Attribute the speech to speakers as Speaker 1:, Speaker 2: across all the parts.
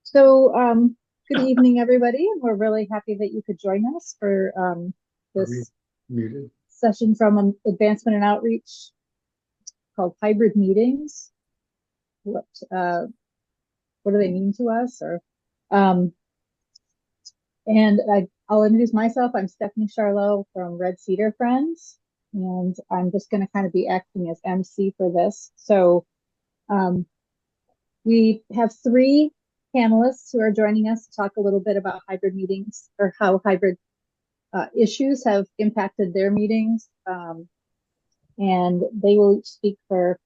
Speaker 1: So, good evening, everybody. We're really happy that you could join us for this session from Advancement and Outreach called Hybrid Meetings. What do they mean to us? I'll introduce myself. I'm Stephanie Charlot from Red Cedar Friends, and I'm just going to kind of be acting as MC for this. So we have three panelists who are joining us to talk a little bit about hybrid meetings or how hybrid issues have impacted their meetings. And they will each speak for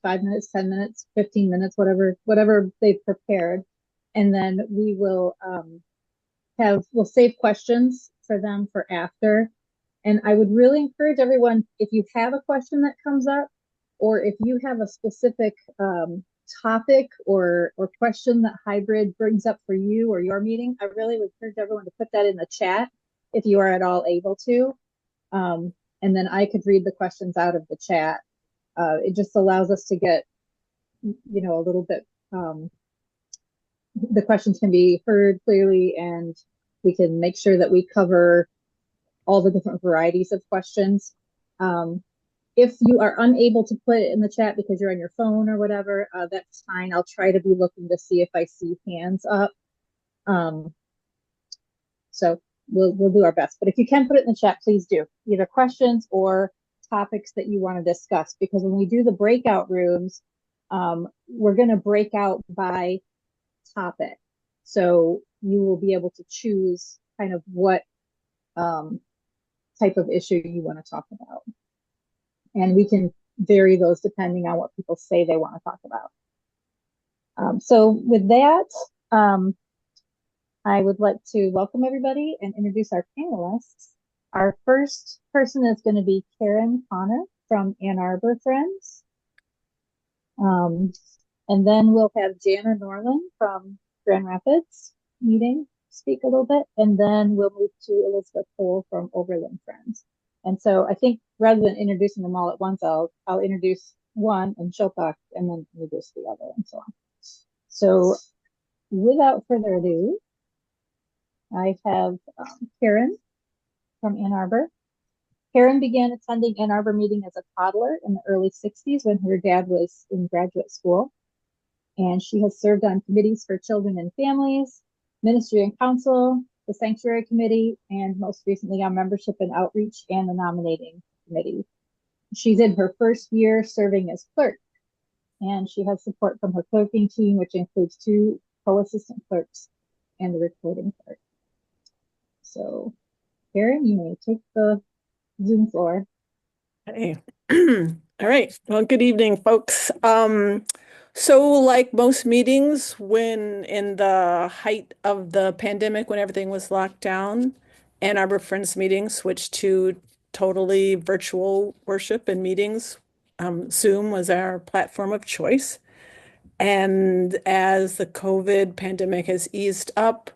Speaker 1: 5 minutes, 10 minutes, 15 minutes, whatever they've prepared. And then we will we'll save questions for them for after. And I would really encourage everyone, if you have a question that comes up, or if you have a specific topic or question that hybrid brings up for you or your meeting, I really would encourage everyone to put that in the chat if you are at all able to. And then I could read the questions out of the chat. It just allows us to get, a little bit, the questions can be heard clearly, and we can make sure that we cover all the different varieties of questions. If you are unable to put it in the chat because you're on your phone or whatever, that's fine. I'll try to be looking to see if I see hands up. So we'll do our best. But if you can put it in the chat, please do. Either questions or topics that you want to discuss. Because when we do the breakout rooms, we're going to break out by topic. So you will be able to choose kind of what type of issue you want to talk about. And we can vary those depending on what people say they want to talk about. So with that, I would like to welcome everybody and introduce our panelists. Our first person is going to be Karen Connor from Ann Arbor Friends. And then we'll have Jana Norland from Grand Rapids Meeting speak a little bit. And then we'll move to Elizabeth Cole from Oberlin Friends. And so I think rather than introducing them all at once, I'll introduce one and she'll talk and then introduce the other and so on. So without further ado, I have Karen from Ann Arbor. Karen began attending Ann Arbor Meeting as a toddler in the early 60s when her dad was in graduate school. And she has served on committees for children and families, ministry and council, the Sanctuary Committee, and most recently on membership and outreach and the nominating committee. She's in her first year serving as clerk, and she has support from her clerking team, which includes 2 co-assistant clerks and the recording clerk. So, Karen, you may take the Zoom floor.
Speaker 2: Hey. All right. Well, good evening, folks. So like most meetings, when in the height of the pandemic, when everything was locked down, Ann Arbor Friends meetings switched to totally virtual worship and meetings. Zoom was our platform of choice. And as the COVID pandemic has eased up,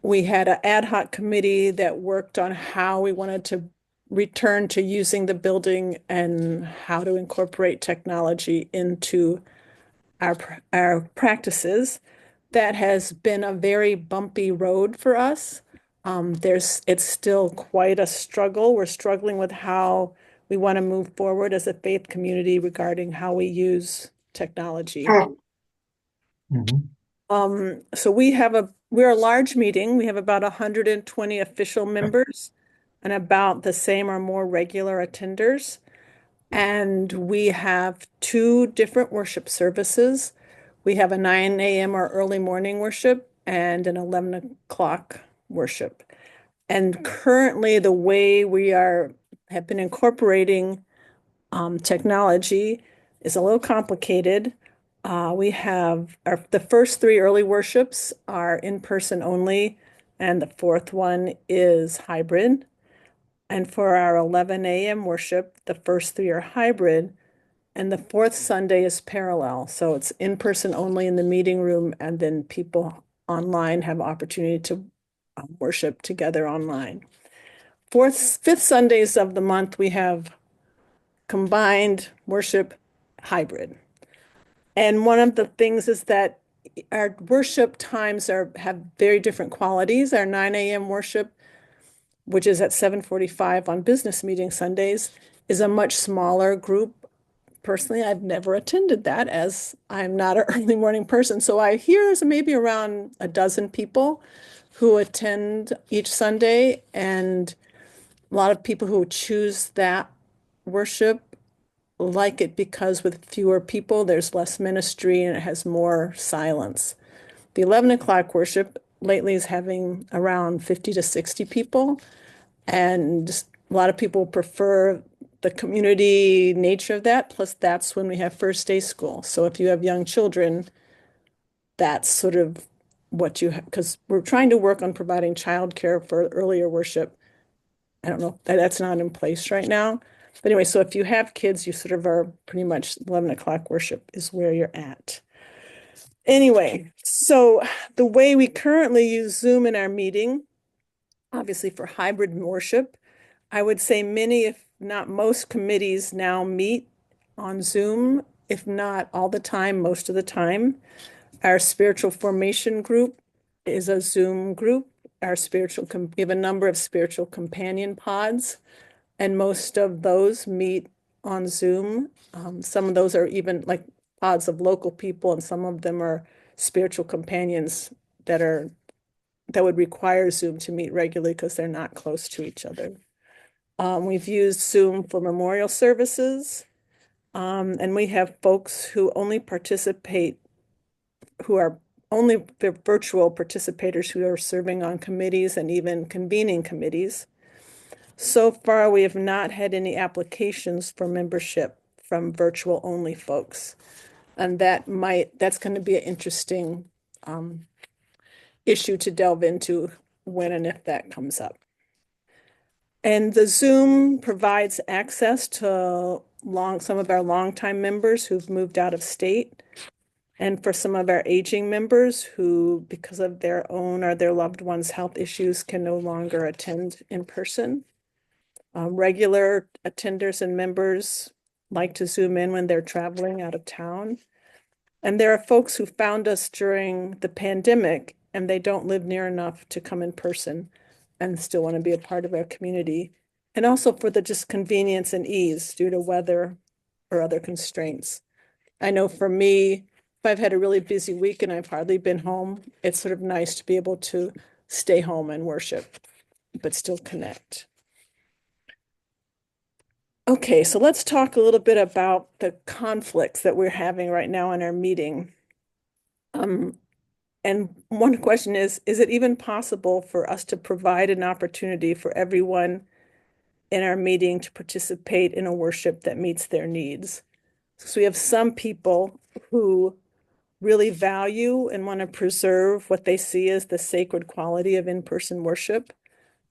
Speaker 2: we had an ad hoc committee that worked on how we wanted to return to using the building and how to incorporate technology into our practices. That has been a very bumpy road for us. It's still quite a struggle. We're struggling with how we want to move forward as a faith community regarding how we use technology. So we're a large meeting. We have about 120 official members and about the same or more regular attenders. And we have 2 different worship services. We have a 9 a.m. or early morning worship and an 11 o'clock worship. And currently, the way we have been incorporating technology is a little complicated. We have the first 3 early worships are in person only, and the 4th one is hybrid. And for our 11 a.m. worship, the first 3 are hybrid, and the 4th Sunday is parallel. So it's in person only in the meeting room, and then people online have opportunity to worship together online. 5th Sundays of the month, we have combined worship hybrid. And one of the things is that our worship times have very different qualities. Our 9 a.m. worship, which is at 7:45 on business meeting Sundays, is a much smaller group. Personally, I've never attended that as I'm not an early morning person. So I hear there's maybe around a dozen people who attend each Sunday, and a lot of people who choose that worship like it because with fewer people, there's less ministry and it has more silence. The 11 o'clock worship lately is having around 50 to 60 people, and a lot of people prefer the community nature of that. Plus, that's when we have first day school. So if you have young children, that's sort of what you have, because we're trying to work on providing childcare for earlier worship. I don't know, that's not in place right now. But anyway, so if you have kids, you sort of are pretty much 11 o'clock worship is where you're at. Anyway, so the way we currently use Zoom in our meeting, obviously for hybrid worship, I would say many, if not most committees now meet on Zoom, if not all the time, most of the time. Our spiritual formation group is a Zoom group. We have a number of spiritual companion pods, and most of those meet on Zoom. Some of those are even like pods of local people, and some of them are spiritual companions that are that would require Zoom to meet regularly because they're not close to each other. We've used Zoom for memorial services, and we have folks who only participate, who are only the virtual participators who are serving on committees and even convening committees. So far, we have not had any applications for membership from virtual only folks. And that's going to be an interesting issue to delve into when and if that comes up. And the Zoom provides access to some of our longtime members who've moved out of state, and for some of our aging members who, because of their own or their loved ones' health issues, can no longer attend in person. Regular attenders and members like to Zoom in when they're traveling out of town. And there are folks who found us during the pandemic and they don't live near enough to come in person and still want to be a part of our community. And also for the just convenience and ease due to weather or other constraints. I know for me, if I've had a really busy week and I've hardly been home, it's sort of nice to be able to stay home and worship, but still connect. Okay, so let's talk a little bit about the conflicts that we're having right now in our meeting. And one question is it even possible for us to provide an opportunity for everyone in our meeting to participate in a worship that meets their needs? So we have some people who really value and want to preserve what they see as the sacred quality of in-person worship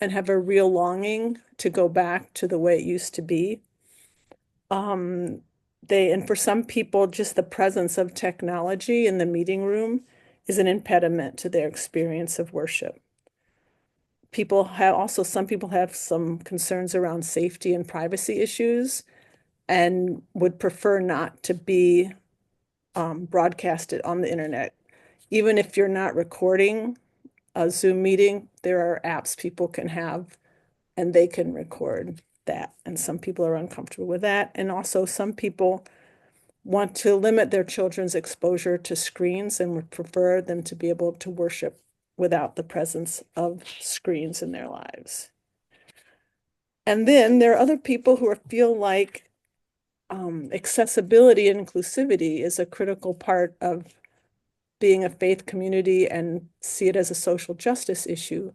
Speaker 2: and have a real longing to go back to the way it used to be. Um, and for some people, just the presence of technology in the meeting room is an impediment to their experience of worship. Some people have some concerns around safety and privacy issues and would prefer not to be broadcasted on the internet. Even if you're not recording a Zoom meeting, there are apps people can have and they can record that. And some people are uncomfortable with that. And also some people want to limit their children's exposure to screens and would prefer them to be able to worship without the presence of screens in their lives. And then there are other people who feel like accessibility and inclusivity is a critical part of being a faith community and see it as a social justice issue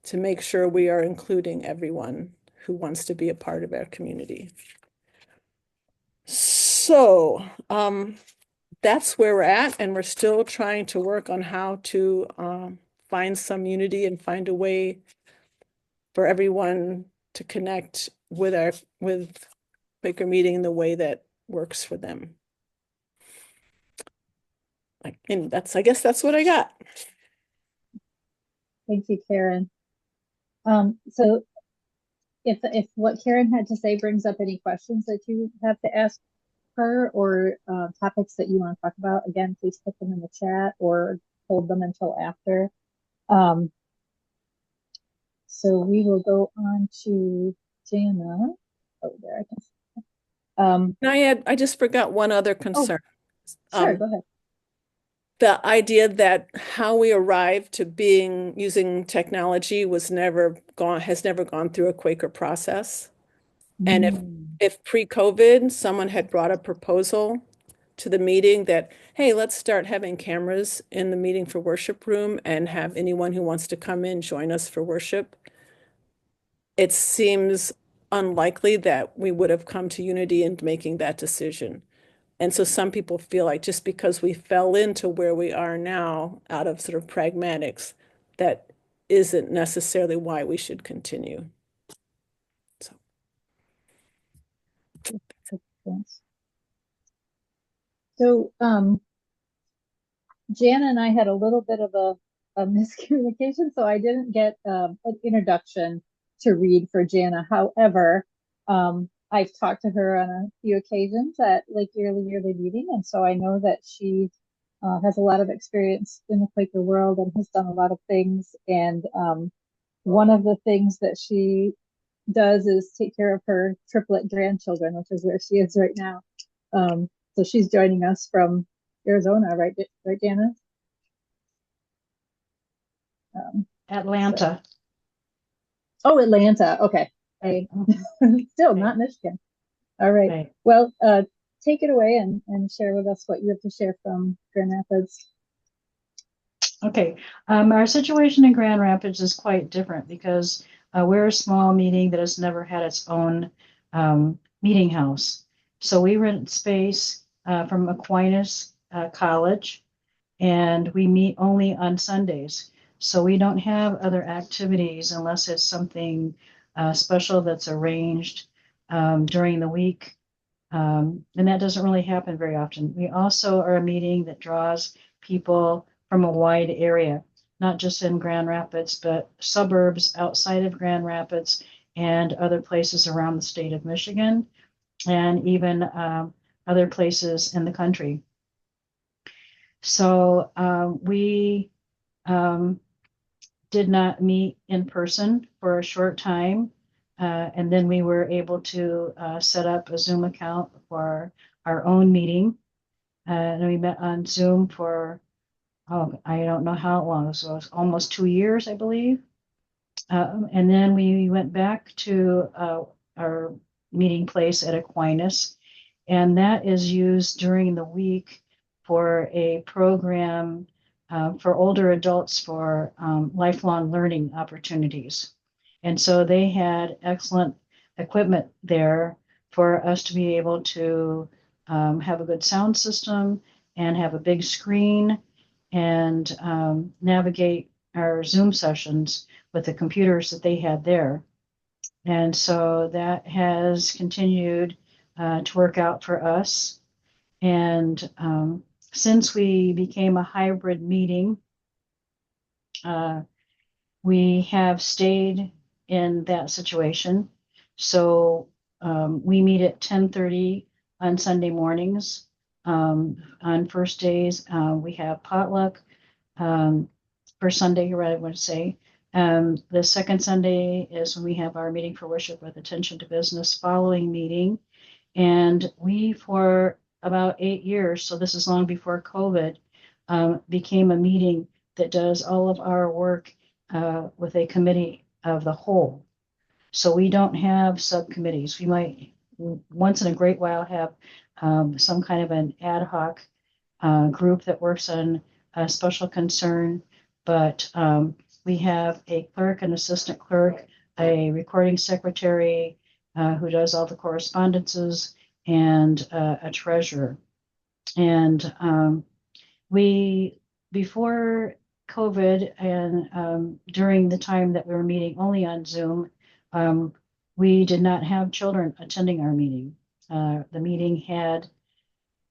Speaker 2: to make sure we are including everyone who wants to be a part of our community. So that's where we're at, and we're still trying to work on how to find some unity and find a way for everyone to connect with Quaker Meeting in the way that works for them. And I guess that's what I got.
Speaker 1: Thank you, Karen. So if what Karen had to say brings up any questions that you have to ask her or topics that you want to talk about, again, please put them in the chat or hold them until after. Um, so we will go on to Jana. Oh, there I can.
Speaker 2: I just forgot one other
Speaker 1: Oh,
Speaker 2: concern.
Speaker 1: sure,
Speaker 2: Um,
Speaker 1: go ahead.
Speaker 2: the idea that how we arrived to being using technology has never gone through a Quaker process. And
Speaker 1: Mm.
Speaker 2: if pre-COVID, someone had brought a proposal to the meeting that, hey, let's start having cameras in the meeting for worship room and have anyone who wants to come in join us for worship, it seems unlikely that we would have come to unity in making that decision. And so some people feel like just because we fell into where we are now out of sort of pragmatics, that isn't necessarily why we should continue. So
Speaker 1: Thanks. So, Jana and I had a little bit of a miscommunication, so I didn't get an introduction to read for Jana. However, I've talked to her on a few occasions at Lake Yearly Meeting, and so I know that she has a lot of experience in the Quaker world and has done a lot of things. And one of the things that she does is take care of her triplet grandchildren, which is where she is right now. So she's joining us from Arizona, right, right, Jana? So,
Speaker 3: Atlanta.
Speaker 1: oh, Atlanta. Okay.
Speaker 3: Right.
Speaker 1: Still
Speaker 3: Right.
Speaker 1: not Michigan. All right.
Speaker 3: Right.
Speaker 1: Well, take it away and share with us what you have to share from Grand Rapids.
Speaker 3: Okay. Our situation in Grand Rapids is quite different because we're a small meeting that has never had its own meeting house. So we rent space from Aquinas College, and we meet only on Sundays. So we don't have other activities unless it's something special that's arranged during the week. And that doesn't really happen very often. We also are a meeting that draws people from a wide area, not just in Grand Rapids, but suburbs outside of Grand Rapids and other places around the state of Michigan, and even other places in the country. So we did not meet in person for a short time. And then we were able to set up a Zoom account for our own meeting. And we met on Zoom for, oh, I don't know how long, so it was almost 2 years, I believe. And then we went back to our meeting place at Aquinas, and that is used during the week for a program for older adults for lifelong learning opportunities. And so they had excellent equipment there for us to be able to have a good sound system and have a big screen and navigate our Zoom sessions with the computers that they had there. And so that has continued to work out for us. And since we became a hybrid meeting, we have stayed in that situation. So we meet at 10:30 on Sunday mornings. On first days, we have potluck. For Sunday, right, I want to say. The second Sunday is when we have our meeting for worship with attention to business following meeting. And we, for about 8 years, so this is long before COVID, became a meeting that does all of our work with a committee of the whole. So we don't have subcommittees. We might once in a great while have some kind of an ad hoc group that works on a special concern, but we have a clerk, an assistant clerk, a recording secretary who does all the correspondences, and a treasurer. And we, before COVID and during the time that we were meeting only on Zoom, we did not have children attending our meeting. The meeting had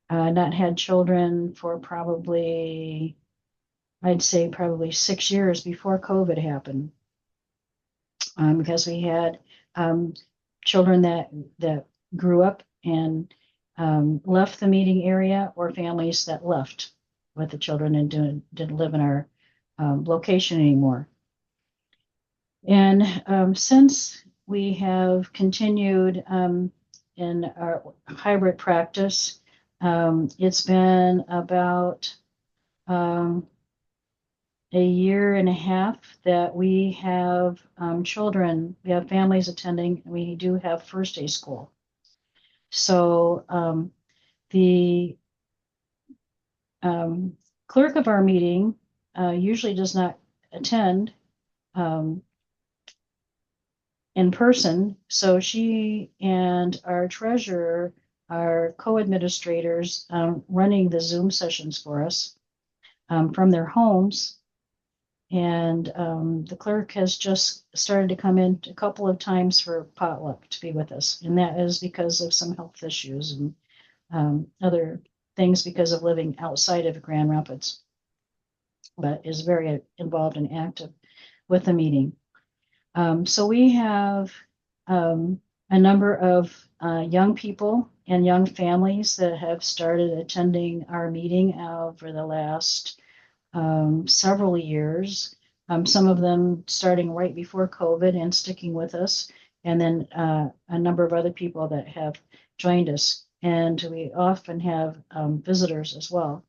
Speaker 3: not had children for probably, I'd say probably 6 years before COVID happened, because we had children that grew up and left the meeting area or families that left with the children and didn't live in our location anymore. And since we have continued in our hybrid practice, it's been about a year and a half that we have children, we have families attending, and we do have first day school. So the clerk of our meeting usually does not attend in person. So she and our treasurer are co-administrators running the Zoom sessions for us from their homes. And the clerk has just started to come in a couple of times for potluck to be with us. And that is because of some health issues and other things because of living outside of Grand Rapids, but is very involved and active with the meeting. So we have a number of young people and young families that have started attending our meeting over the last several years. Some of them starting right before COVID and sticking with us, and then a number of other people that have joined us. And we often have visitors as well.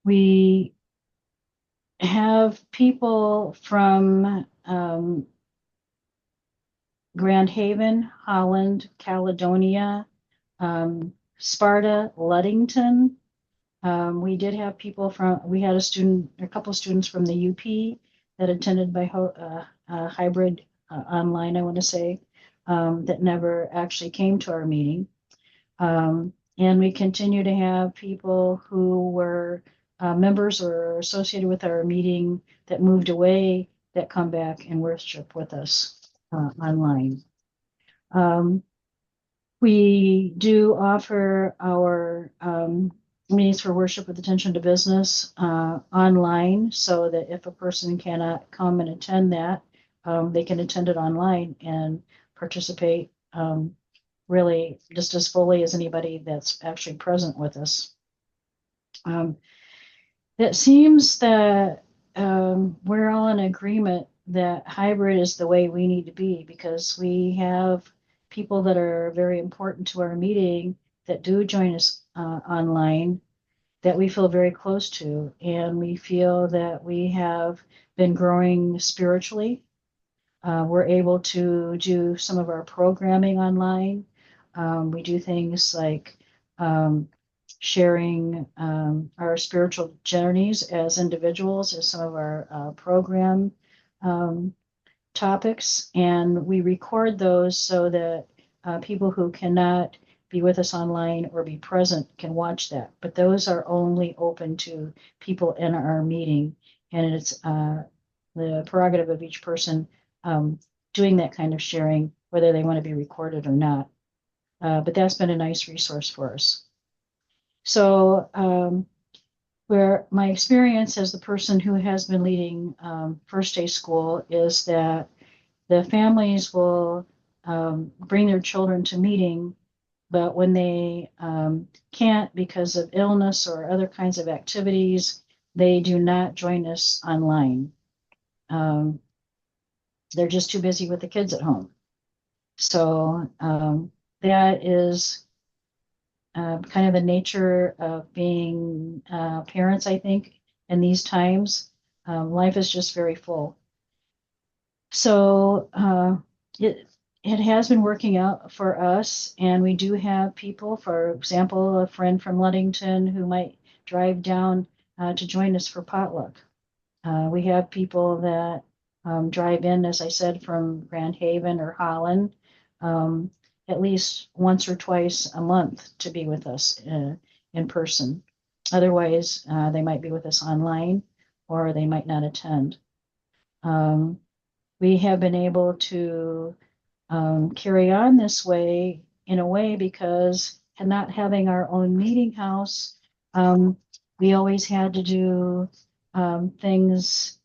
Speaker 3: We have people from Grand Haven, Holland, Caledonia, Sparta, Ludington. We did have people we had a couple of students from the UP that attended by hybrid online, I want to say, that never actually came to our meeting. And we continue to have people who were members or associated with our meeting that moved away that come back and worship with us online. We do offer our meetings for worship with attention to business online, so that if a person cannot come and attend that, they can attend it online and participate really just as fully as anybody that's actually present with us. It seems that we're all in agreement that hybrid is the way we need to be, because we have people that are very important to our meeting that do join us online that we feel very close to, and we feel that we have been growing spiritually. We're able to do some of our programming online. We do things like sharing our spiritual journeys as individuals as some of our program topics, and we record those so that people who cannot be with us online or be present can watch that. But those are only open to people in our meeting, and it's the prerogative of each person doing that kind of sharing, whether they want to be recorded or not. But that's been a nice resource for us. So where my experience as the person who has been leading first day school is that the families will bring their children to meeting, but when they can't because of illness or other kinds of activities, they do not join us online. They're just too busy with the kids at home. So that is kind of the nature of being parents, I think, in these times. Life is just very full. So it has been working out for us, and we do have people, for example, a friend from Ludington who might drive down to join us for potluck. We have people that drive in, as I said, from Grand Haven or Holland, at least once or twice a month to be with us in person. Otherwise, they might be with us online, or they might not attend. We have been able to carry on this way in a way because not having our own meeting house, we always had to do things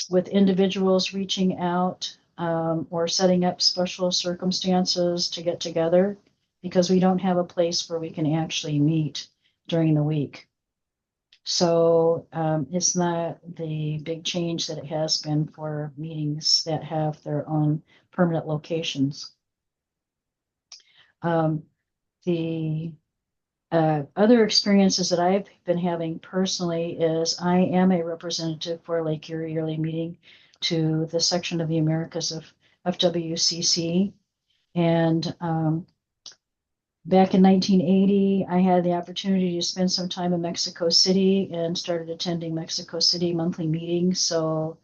Speaker 3: with individuals reaching out or setting up special circumstances to get together because we don't have a place where we can actually meet during the week. So it's not the big change that it has been for meetings that have their own permanent locations. The other experiences that I've been having personally is I am a representative for Lake Erie Yearly Meeting to the section of the Americas of FWCC. And back in 1980, I had the opportunity to spend some time in Mexico City and started attending Mexico City monthly meetings. So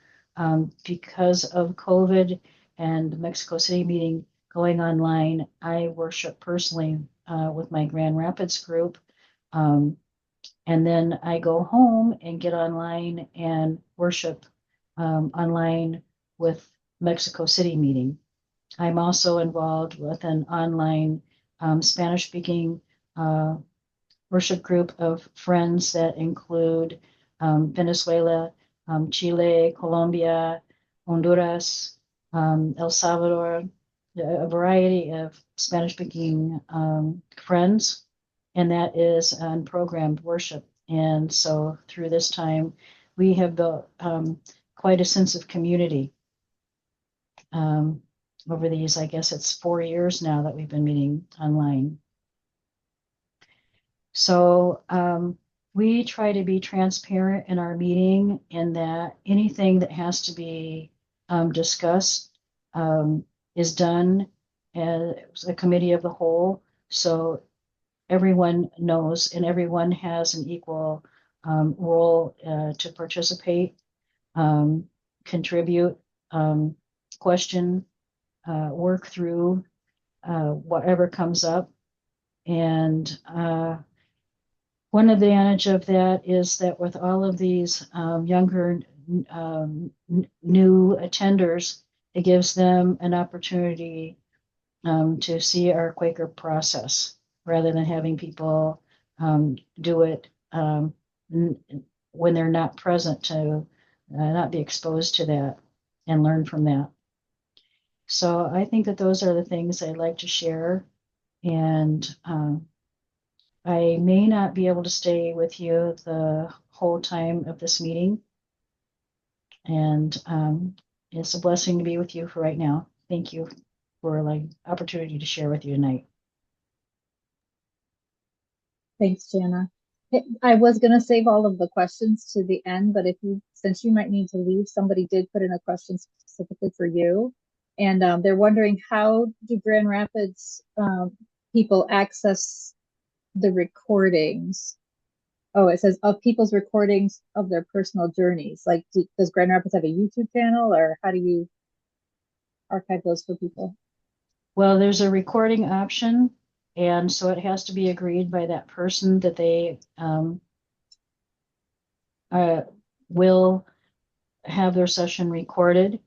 Speaker 3: because of COVID and the Mexico City meeting going online, I worship personally with my Grand Rapids group. And then I go home and get online and worship online with Mexico City meeting. I'm also involved with an online Spanish speaking worship group of friends that include Venezuela, Chile, Colombia, Honduras, El Salvador, a variety of Spanish speaking friends. And that is unprogrammed worship. And so through this time, we have built quite a sense of community. Over these, I guess it's 4 years now that we've been meeting online. So we try to be transparent in our meeting in that anything that has to be discussed is done as a committee of the whole. So everyone knows and everyone has an equal role to participate, contribute, question, work through whatever comes up. And one advantage of that is that with all of these younger new attenders, it gives them an opportunity to see our Quaker process rather than having people do it when they're not present to not be exposed to that and learn from that. So I think that those are the things I'd like to share. And I may not be able to stay with you the whole time of this meeting. And it's a blessing to be with you for right now. Thank you for the opportunity to share with you tonight.
Speaker 1: Thanks, Jana. I was going to save all of the questions to the end, but since you might need to leave, somebody did put in a question specifically for you. And they're wondering, how do Grand Rapids people access the recordings? Oh, it says of people's recordings of their personal journeys. Like, does Grand Rapids have a YouTube channel, or how do you archive those for people?
Speaker 3: Well, there's a recording option, and so it has to be agreed by that person that they will have their session recorded.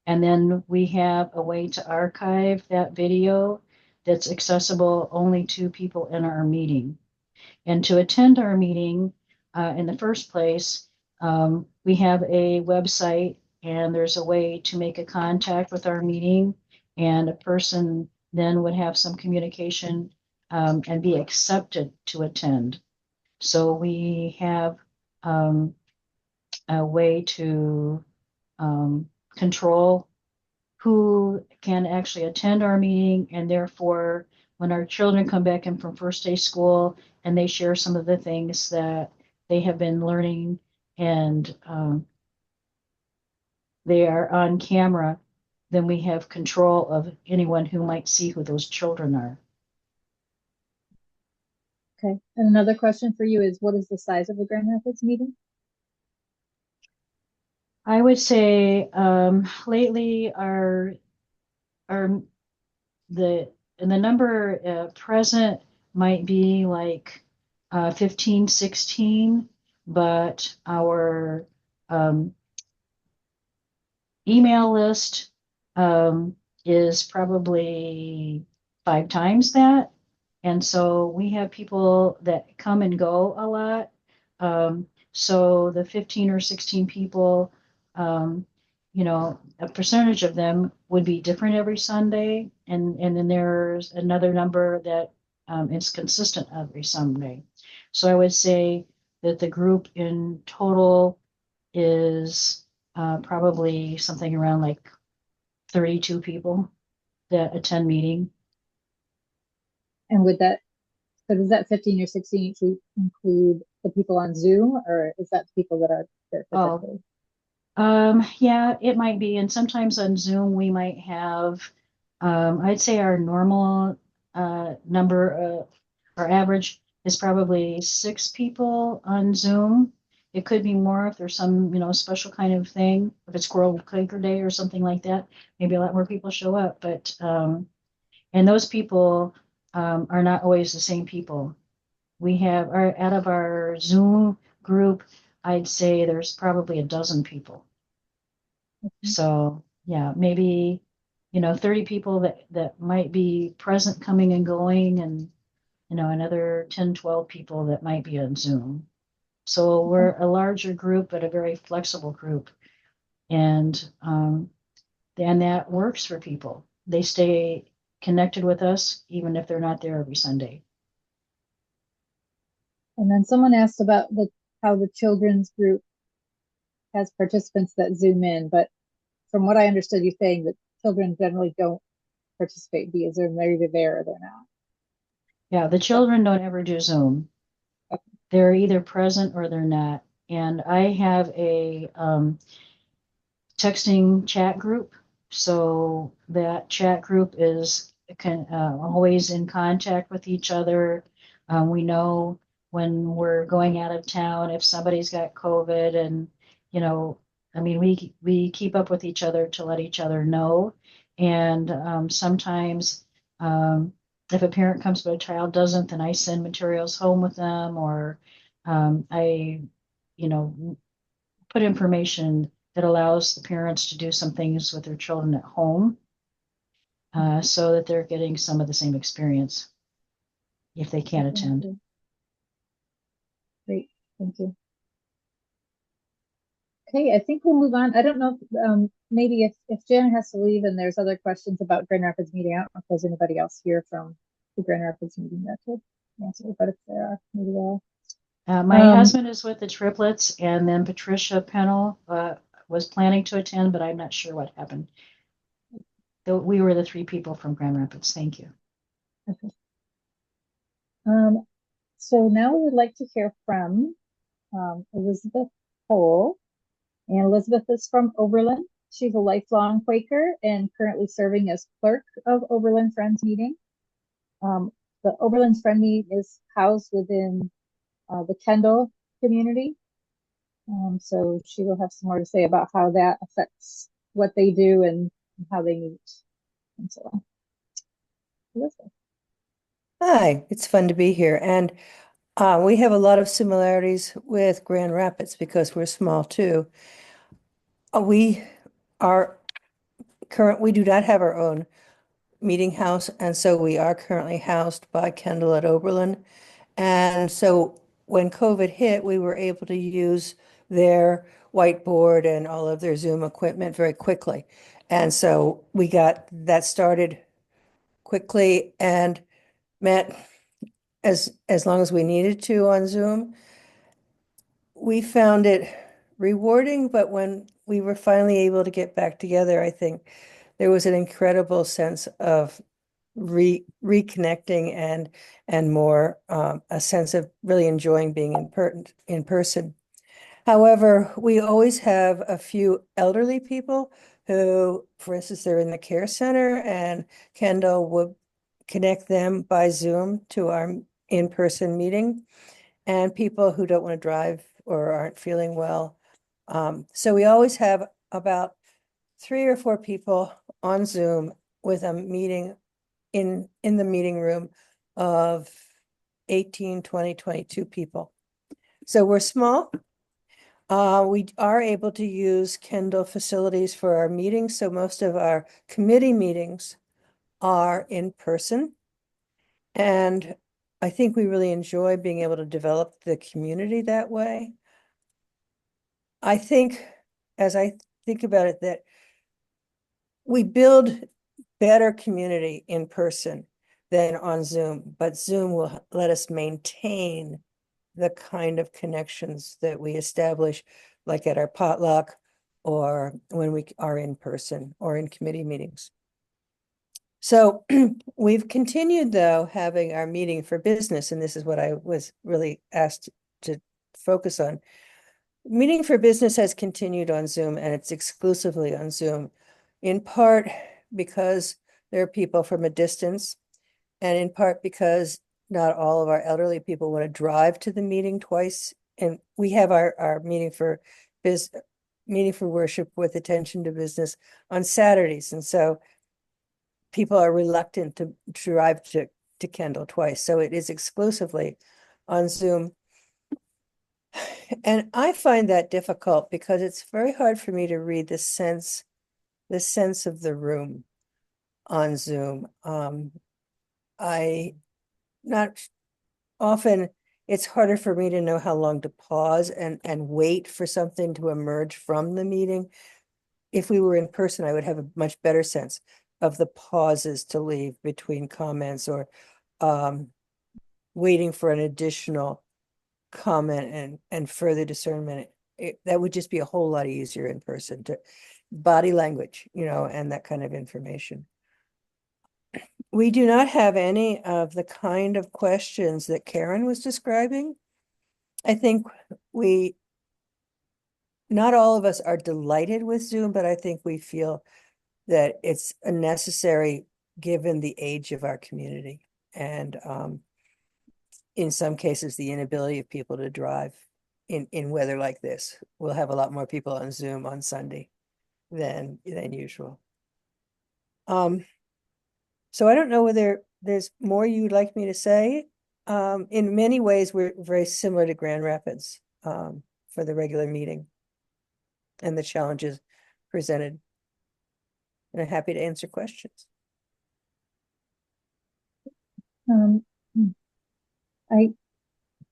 Speaker 3: And then we have a way to archive that video that's accessible only to people in our meeting. And to attend our meeting in the first place, we have a website and there's a way to make a contact with our meeting, and a person then would have some communication and be accepted to attend. So we have a way to control who can actually attend our meeting, and therefore when our children come back in from first day school and they share some of the things that they have been learning and they are on camera, then we have control of anyone who might see who those children are.
Speaker 1: Okay. And another question for you is, what is the size of the Grand Rapids meeting?
Speaker 3: I would say lately the number present might be like 15, 16, but our email list is probably 5 times that. And so we have people that come and go a lot. So the 15 or 16 people a percentage of them would be different every Sunday, and then there's another number that is consistent every Sunday. So I would say that the group in total is probably something around like 32 people that attend meeting.
Speaker 1: And so does that 15 or 16 each week include the people on Zoom, or is that the people that are there
Speaker 3: Oh,
Speaker 1: physically?
Speaker 3: yeah, it might be. And sometimes on Zoom, we might have, I'd say our normal number, our average is probably 6 people on Zoom. It could be more if there's some, special kind of thing. If it's World Quaker Day or something like that, maybe a lot more people show up. But, and those people are not always the same people. We have out of our Zoom group, I'd say there's probably a dozen people. So yeah, maybe, 30 people that might be present coming and going, and, another 10, 12 people that might be on Zoom. So we're a larger group, but a very flexible group. And that works for people. They stay connected with us, even if they're not there every Sunday.
Speaker 1: And then someone asked about how the children's group has participants that Zoom in, but from what I understood you saying, that children generally don't participate via Zoom. They're either there or they're not.
Speaker 3: Yeah, the children don't ever do Zoom.
Speaker 1: Okay.
Speaker 3: They're either present or they're not. And I have a texting chat group. So that chat group is always in contact with each other. We know when we're going out of town, if somebody's got COVID, and, I mean, we keep up with each other to let each other know. And sometimes if a parent comes but a child doesn't, then I send materials home with them, or I, put information that allows the parents to do some things with their children at home, so that they're getting some of the same experience if they can't attend.
Speaker 1: Great, thank you. Okay, I think we'll move on. I don't know maybe if Jan has to leave and there's other questions about Grand Rapids meeting, I don't know if there's anybody else here from the Grand Rapids meeting that could answer, but if there are, maybe they'll.
Speaker 3: My husband is with the triplets, and then Patricia Pennell was planning to attend, but I'm not sure what happened. We were the 3 people from Grand Rapids. Thank you.
Speaker 1: Okay. So now we would like to hear from Elizabeth Cole. And Elizabeth is from Oberlin. She's a lifelong Quaker and currently serving as clerk of Oberlin Friends Meeting. The Oberlin Friend Meeting is housed within the Kendall community. So she will have some more to say about how that affects what they do and how they meet and so on. Elizabeth.
Speaker 4: Hi, it's fun to be here. And we have a lot of similarities with Grand Rapids because we're small too. We are we do not have our own meeting house, and so we are currently housed by Kendall at Oberlin. And so when COVID hit, we were able to use their whiteboard and all of their Zoom equipment very quickly. And so we got that started quickly and met as long as we needed to on Zoom. We found it rewarding, but when we were finally able to get back together, I think there was an incredible sense of reconnecting and more a sense of really enjoying being in person. However, we always have a few elderly people who, for instance, they're in the care center, and Kendall would connect them by Zoom to our in-person meeting, and people who don't want to drive or aren't feeling well. So we always have about 3 or 4 people on Zoom with a meeting in the meeting room of 18, 20, 22 people. So we're small. We are able to use Kendall facilities for our meetings. So most of our committee meetings are in person. And I think we really enjoy being able to develop the community that way. I think, as I think about it that we build better community in person than on Zoom, but Zoom will let us maintain the kind of connections that we establish, like at our potluck or when we are in person or in committee meetings. So we've continued, though, having our meeting for business, and this is what I was really asked to focus on. Meeting for business has continued on Zoom, and it's exclusively on Zoom, in part because there are people from a distance, and in part because not all of our elderly people want to drive to the meeting twice. And we have our meeting for worship with attention to business on Saturdays. And so people are reluctant to drive to Kendall twice. So it is exclusively on Zoom. And I find that difficult because it's very hard for me to read the sense of the room on Zoom. Not often it's harder for me to know how long to pause and wait for something to emerge from the meeting. If we were in person, I would have a much better sense of the pauses to leave between comments or waiting for an additional comment and further discernment. That would just be a whole lot easier in person, to body language, and that kind of information. We do not have any of the kind of questions that Karen was describing. I think not all of us are delighted with Zoom, but I think we feel that it's a necessary given the age of our community. And in some cases, the inability of people to drive in weather like this. We'll have a lot more people on Zoom on Sunday than usual. So I don't know whether there's more you'd like me to say. In many ways, we're very similar to Grand Rapids for the regular meeting and the challenges presented. And I'm happy to answer questions.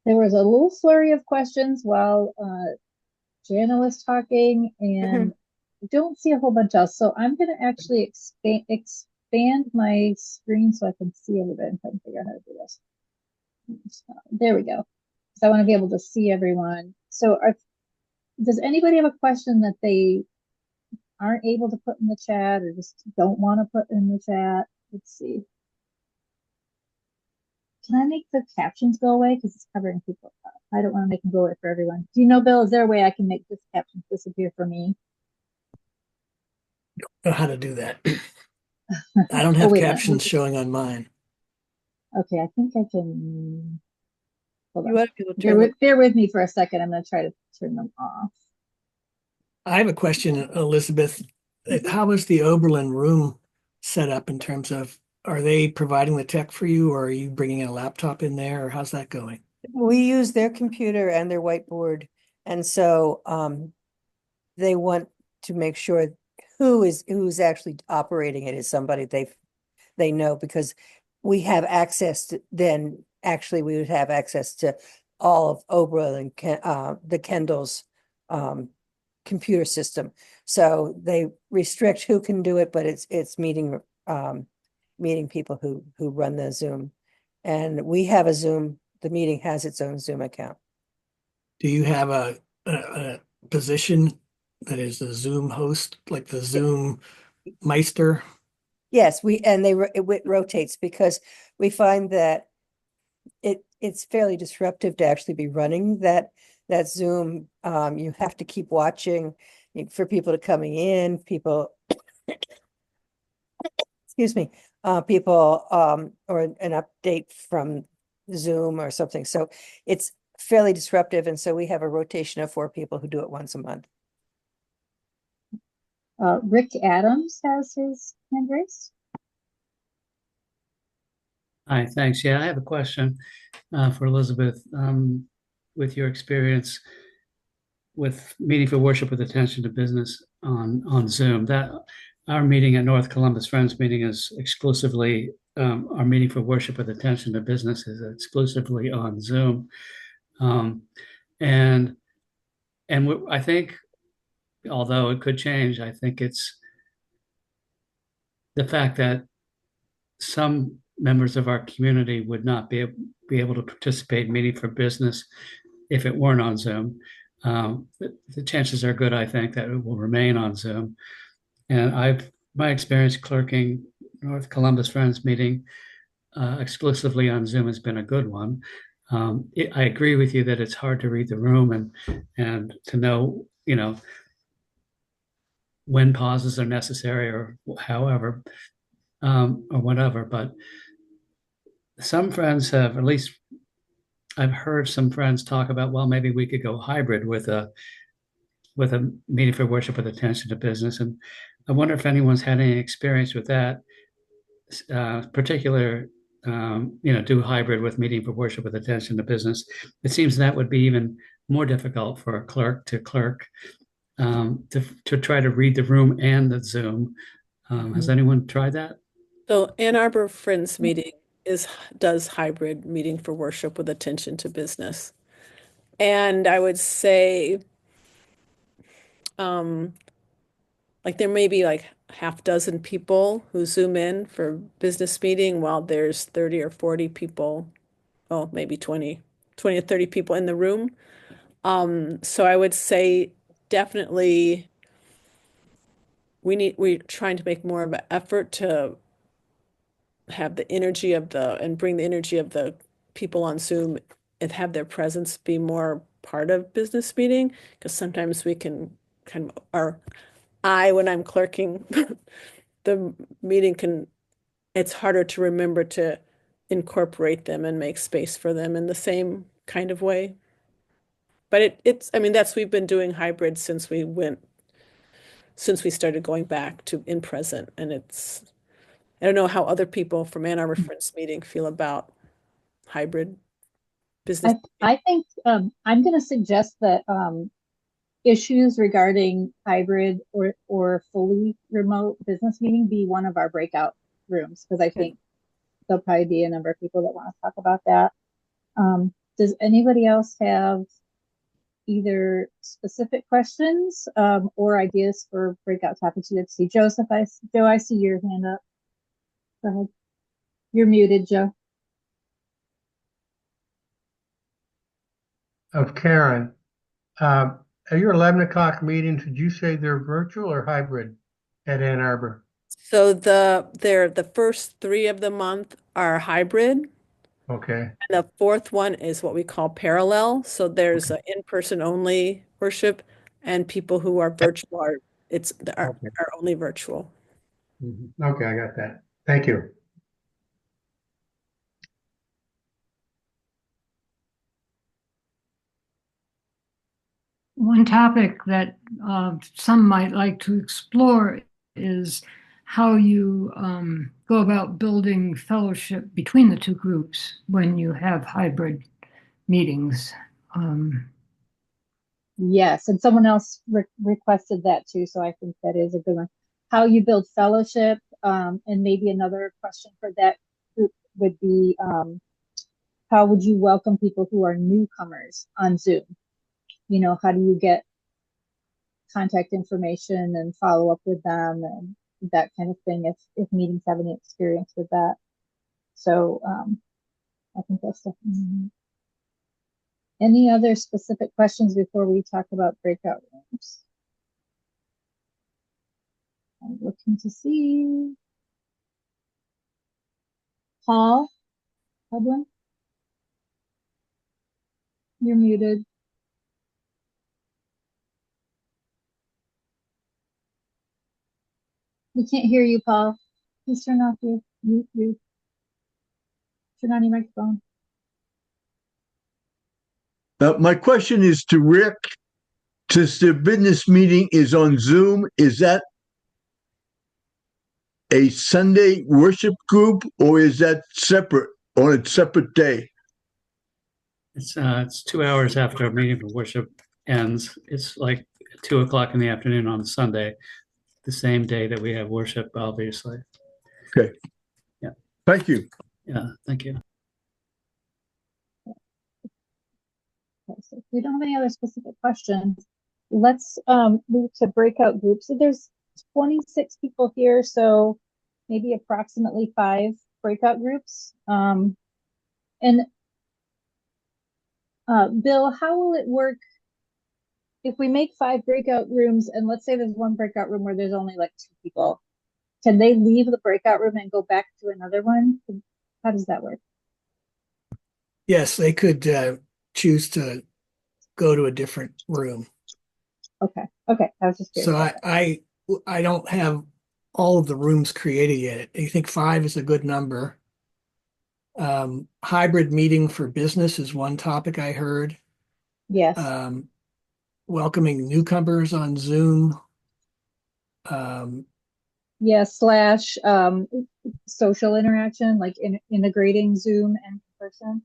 Speaker 1: There was a little flurry of questions while Jana was talking, and I don't see a whole bunch else. So I'm going to actually expand my screen so I can see everybody. I'm trying to figure out how to do this. There we go. Because I want to be able to see everyone. So does anybody have a question that they aren't able to put in the chat or just don't want to put in the chat? Let's see. Can I make the captions go away? Because it's covering people up. I don't want to make them go away for everyone. Do you know, Bill, is there a way I can make this captions disappear for me?
Speaker 5: I don't know how to do that. I don't have captions showing on mine.
Speaker 1: Okay, I think I can. Hold on.
Speaker 4: You want to
Speaker 1: bear with me for a second. I'm going to try to turn them off.
Speaker 5: I have a question, Elizabeth. How is the Oberlin room set up in terms of, are they providing the tech for you, or are you bringing a laptop in there, or how's that going?
Speaker 4: We use their computer and their whiteboard. And so they want to make sure who's actually operating it is somebody they know, because we have access to, then actually we would have access to all of Oberlin and the Kendall's computer system. So they restrict who can do it, but it's meeting people who run the Zoom. And we have a Zoom, the meeting has its own Zoom account.
Speaker 5: Do you have a position that is the Zoom host, like the Zoom Meister?
Speaker 4: Yes, it rotates because we find that it's fairly disruptive to actually be running that Zoom. You have to keep watching for people to coming in, excuse me, people or an update from Zoom or something. So it's fairly disruptive. And so we have a rotation of 4 people who do it once a month.
Speaker 1: Rick Adams has his hand raised.
Speaker 6: Hi, thanks. Yeah, I have a question for Elizabeth. With your experience with meeting for worship with attention to business on Zoom, that our meeting at North Columbus Friends meeting is exclusively our meeting for worship with attention to business is exclusively on Zoom, and I think although it could change, I think it's the fact that some members of our community would not be able to participate in meeting for business if it weren't on Zoom. The chances are good, I think, that it will remain on Zoom. And my experience clerking North Columbus Friends meeting exclusively on Zoom has been a good one. I agree with you that it's hard to read the room and to know, when pauses are necessary or however, or whatever. But some friends have, at least I've heard some friends talk about, well, maybe we could go hybrid with a meeting for worship with attention to business. And I wonder if anyone's had any experience with that, particular, do hybrid with meeting for worship with attention to business. It seems that would be even more difficult for a clerk to to try to read the room and the Zoom. Has anyone tried that?
Speaker 2: So Ann Arbor Friends Meeting does hybrid meeting for worship with attention to business. And I would say like there may be like half dozen people who Zoom in for business meeting while there's 30 or 40 people, oh, maybe 20 or 30 people in the room. So I would say definitely we're trying to make more of an effort to have the energy of and bring the energy of the people on Zoom and have their presence be more part of business meeting, because sometimes we can when I'm clerking the meeting it's harder to remember to incorporate them and make space for them in the same kind of way. But I mean, we've been doing hybrid since we started going back to in present. And I don't know how other people from Ann Arbor Friends Meeting feel about hybrid business.
Speaker 1: I think I'm going to suggest that issues regarding hybrid or fully remote business meeting be one of our breakout rooms, because I think there'll probably be a number of people that want to talk about that. Does anybody else have either specific questions or ideas for breakout topics? Let's see, Joe, I see your hand up. Go ahead. You're muted, Joe.
Speaker 7: Of Karen, at your 11 o'clock meetings, did you say they're virtual or hybrid at Ann Arbor?
Speaker 2: So the first 3 of the month are hybrid.
Speaker 7: Okay.
Speaker 2: And the fourth one is what we call parallel. So there's an in-person only worship, and people who are virtual are only virtual.
Speaker 7: Okay, I got that. Thank you.
Speaker 8: One topic that some might like to explore is how you go about building fellowship between the two groups when you have hybrid meetings.
Speaker 1: Yes, and someone else requested that too, so I think that is a good one. How you build fellowship, and maybe another question for that group would be, how would you welcome people who are newcomers on Zoom? How do you get contact information and follow up with them and that kind of thing if meetings have any experience with that? So I think that's definitely. Any other specific questions before we talk about breakout rooms? I'm looking to see. Paul Oberlin, you're muted. We can't hear you, Paul. Please turn off your mute. Turn on your microphone.
Speaker 9: My question is to Rick. Since the business meeting is on Zoom, is that a Sunday worship group or is that separate on a separate day?
Speaker 6: It's 2 hours after a meeting for worship ends. It's like 2 o'clock in the afternoon on Sunday, the same day that we have worship, obviously.
Speaker 9: Okay.
Speaker 6: Yeah.
Speaker 9: Thank you.
Speaker 6: Yeah, thank you.
Speaker 1: Okay, so if we don't have any other specific questions, let's move to breakout groups. So there's 26 people here, so maybe approximately 5 breakout groups. And Bill, how will it work if we make 5 breakout rooms and let's say there's one breakout room where there's only like 2 people? Can they leave the breakout room and go back to another one? How does that work?
Speaker 5: Yes, they could choose to go to a different room.
Speaker 1: Okay. Okay. I was just curious.
Speaker 5: So I don't have all of the rooms created yet. I think 5 is a good number. Hybrid meeting for business is one topic I heard.
Speaker 1: Yes.
Speaker 5: Welcoming newcomers on Zoom.
Speaker 1: Yeah, slash social interaction, like integrating Zoom and in person.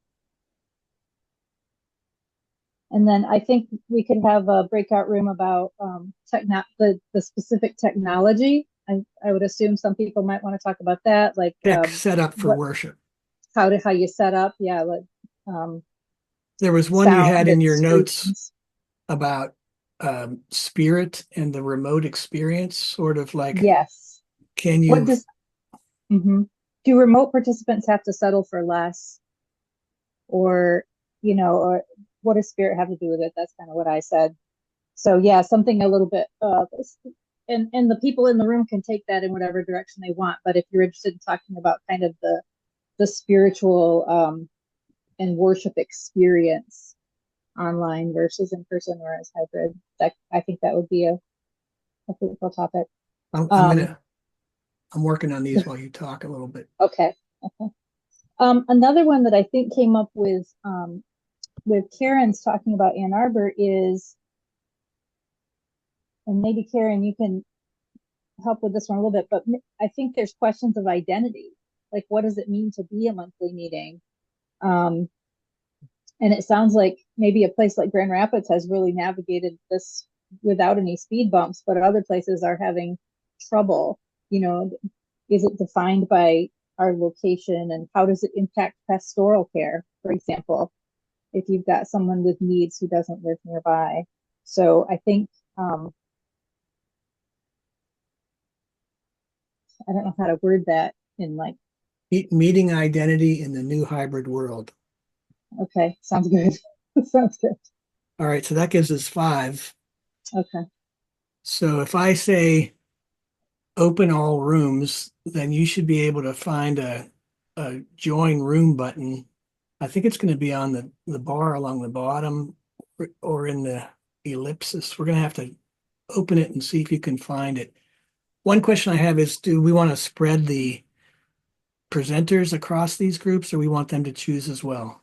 Speaker 1: And then I think we could have a breakout room about the specific technology. I would assume some people might want to talk about that, like
Speaker 5: Tech setup for worship.
Speaker 1: How you set up, yeah. Like
Speaker 5: there was one you had in your notes
Speaker 1: screens
Speaker 5: about spirit and the remote experience, sort of like
Speaker 1: yes.
Speaker 5: Can you?
Speaker 1: Do remote participants have to settle for less, or or what does spirit have to do with it? That's kind of what I said. So yeah, something a little bit and the people in the room can take that in whatever direction they want. But if you're interested in talking about kind of the spiritual and worship experience online versus in person or as hybrid, that I think that would be a fruitful topic.
Speaker 5: I'm working on these while you talk a little bit.
Speaker 1: Okay. Another one that I think came up with Karen's talking about Ann Arbor is, and maybe Karen, you can help with this one a little bit, but I think there's questions of identity. Like, what does it mean to be a monthly meeting? And it sounds like maybe a place like Grand Rapids has really navigated this without any speed bumps, but other places are having trouble. Is it defined by our location, and how does it impact pastoral care, for example, if you've got someone with needs who doesn't live nearby? So I think I don't know how to word that in like
Speaker 5: meeting identity in the new hybrid world.
Speaker 1: Okay, sounds good. Sounds good.
Speaker 5: All right, so that gives us 5.
Speaker 1: Okay.
Speaker 5: So if I say open all rooms, then you should be able to find a join room button. I think it's going to be on the bar along the bottom or in the ellipsis. We're going to have to open it and see if you can find it. One question I have is, do we want to spread the presenters across these groups, or we want them to choose as well?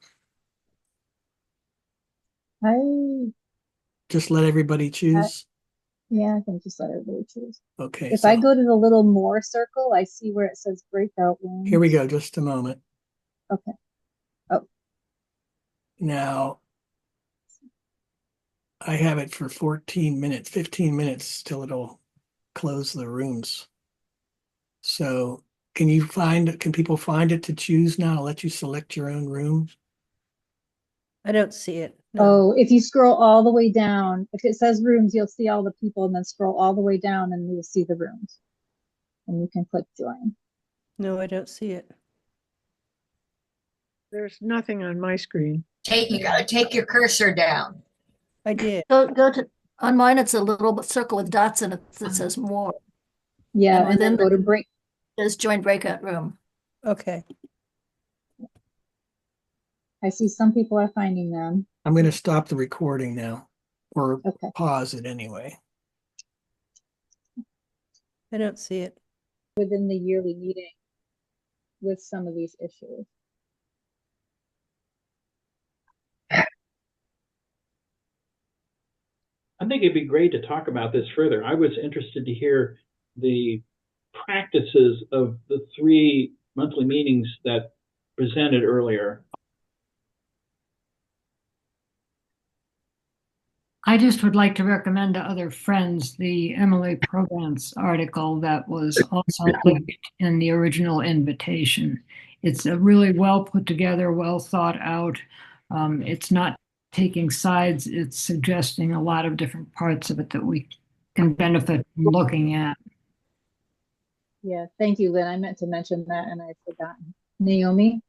Speaker 5: Just let everybody choose?
Speaker 1: Yeah, I think just let everybody choose.
Speaker 5: Okay.
Speaker 1: If I go to the little more circle, I see where it says breakout rooms.
Speaker 5: Here we go, just a moment.
Speaker 1: Okay. Oh.
Speaker 5: Now, I have it for 15 minutes till it'll close the rooms. So can people find it to choose now? I'll let you select your own room.
Speaker 4: I don't see it. No.
Speaker 1: Oh, if you scroll all the way down, if it says rooms, you'll see all the people, and then scroll all the way down and you'll see the rooms. And you can click join.
Speaker 4: No, I don't see it.
Speaker 10: There's nothing on my screen.
Speaker 11: You gotta take your cursor down.
Speaker 4: I did.
Speaker 12: Go to on mine. It's a little circle with dots in it that says more.
Speaker 1: Yeah, and then go to break.
Speaker 12: There's join breakout room.
Speaker 4: Okay.
Speaker 1: I see some people are finding them.
Speaker 5: I'm going to stop the recording now, or pause it anyway.
Speaker 4: I don't see it.
Speaker 1: Within the yearly meeting with some of these issues.
Speaker 13: I think it'd be great to talk about this further. I was interested to hear the practices of the 3 monthly meetings that presented earlier.
Speaker 8: I just would like to recommend to other friends the Emily Provence article that was also linked in the original invitation. It's a really well put together, well thought out. It's not taking sides. It's suggesting a lot of different parts of it that we can benefit from looking at.
Speaker 1: Yeah, thank you, Lynn. I meant to mention that and I've forgotten. Naomi?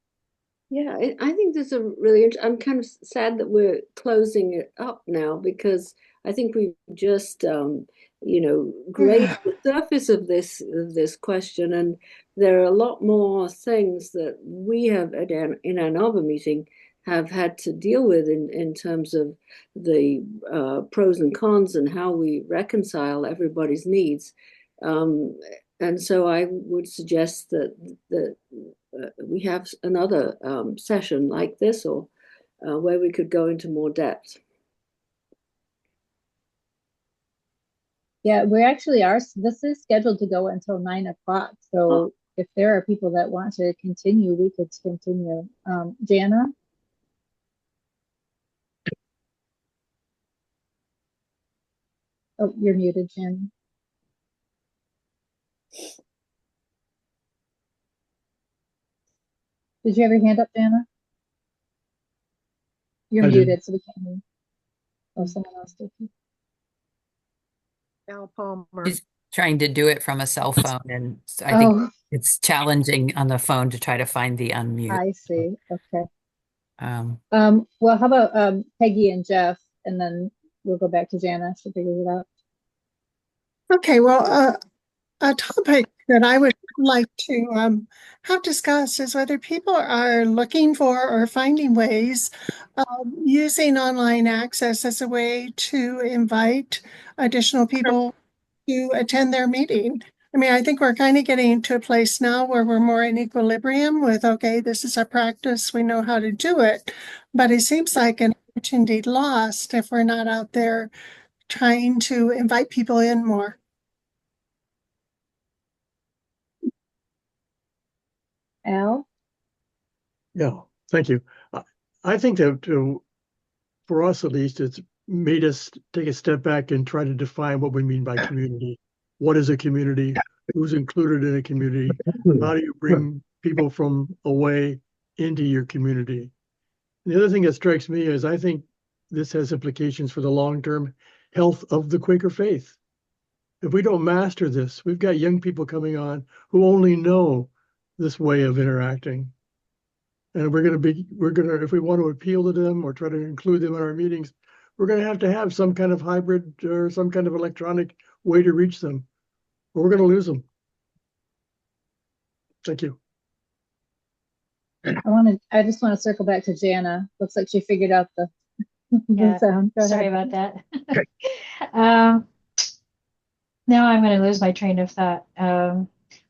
Speaker 14: Yeah, I think this is a really I'm kind of sad that we're closing it up now, because I think we've just grazed the surface of this question, and there are a lot more things that we have in Ann Arbor meeting have had to deal with in terms of the pros and cons and how we reconcile everybody's needs. And so I would suggest that we have another session like this, or where we could go into more depth.
Speaker 1: Yeah, we actually are. This is scheduled to go until 9 o'clock. So if there are people that want to continue, we could continue. Jana? Oh, you're muted, Jana. Did you have your hand up, Jana? You're muted, so we can't hear you. Oh, someone else did.
Speaker 10: Al Palmer.
Speaker 15: She's trying to do it from a cell phone, and I think it's challenging on the phone to try to find the unmute.
Speaker 1: I see. Okay.
Speaker 15: Um,
Speaker 1: Well, how about Peggy and Jeff, and then we'll go back to Jana to figure it out.
Speaker 10: Okay, well, a topic that I would like to have discussed is whether people are looking for or finding ways of using online access as a way to invite additional people to attend their meeting. I mean, I think we're kind of getting to a place now where we're more in equilibrium with, okay, this is a practice, we know how to do it. But it seems like an opportunity lost if we're not out there trying to invite people in more.
Speaker 1: Al?
Speaker 16: Yeah, thank you. I think that for us at least, it's made us take a step back and try to define what we mean by community. What is a community? Who's included in a community? How do you bring people from away into your community? And the other thing that strikes me is I think this has implications for the long-term health of the Quaker faith. If we don't master this, we've got young people coming on who only know this way of interacting. And if we want to appeal to them or try to include them in our meetings, we're going to have some kind of hybrid or some kind of electronic way to reach them, or we're going to lose them. Thank you.
Speaker 1: I just want to circle back to Jana. Looks like she figured out the sound. Go
Speaker 3: Sorry
Speaker 1: ahead.
Speaker 3: about that. Now I'm going to lose my train of thought.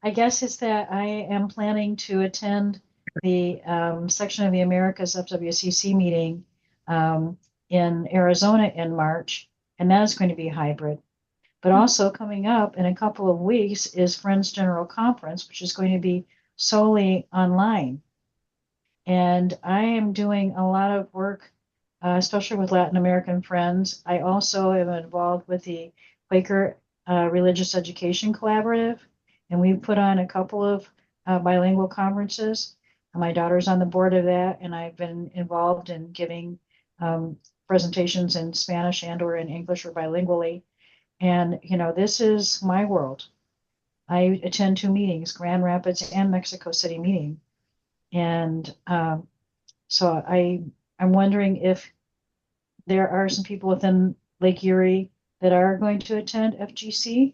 Speaker 3: I guess it's that I am planning to attend the section of the Americas FWCC meeting in Arizona in March, and that is going to be hybrid. But also coming up in a couple of weeks is Friends General Conference, which is going to be solely online. And I am doing a lot of work, especially with Latin American friends. I also am involved with the Quaker Religious Education Collaborative, and we've put on a couple of bilingual conferences. My daughter's on the board of that, and I've been involved in giving presentations in Spanish and or in English or bilingually. And, this is my world. I attend 2 meetings, Grand Rapids and Mexico City meeting. And so I'm wondering if there are some people within Lake Erie that are going to attend FGC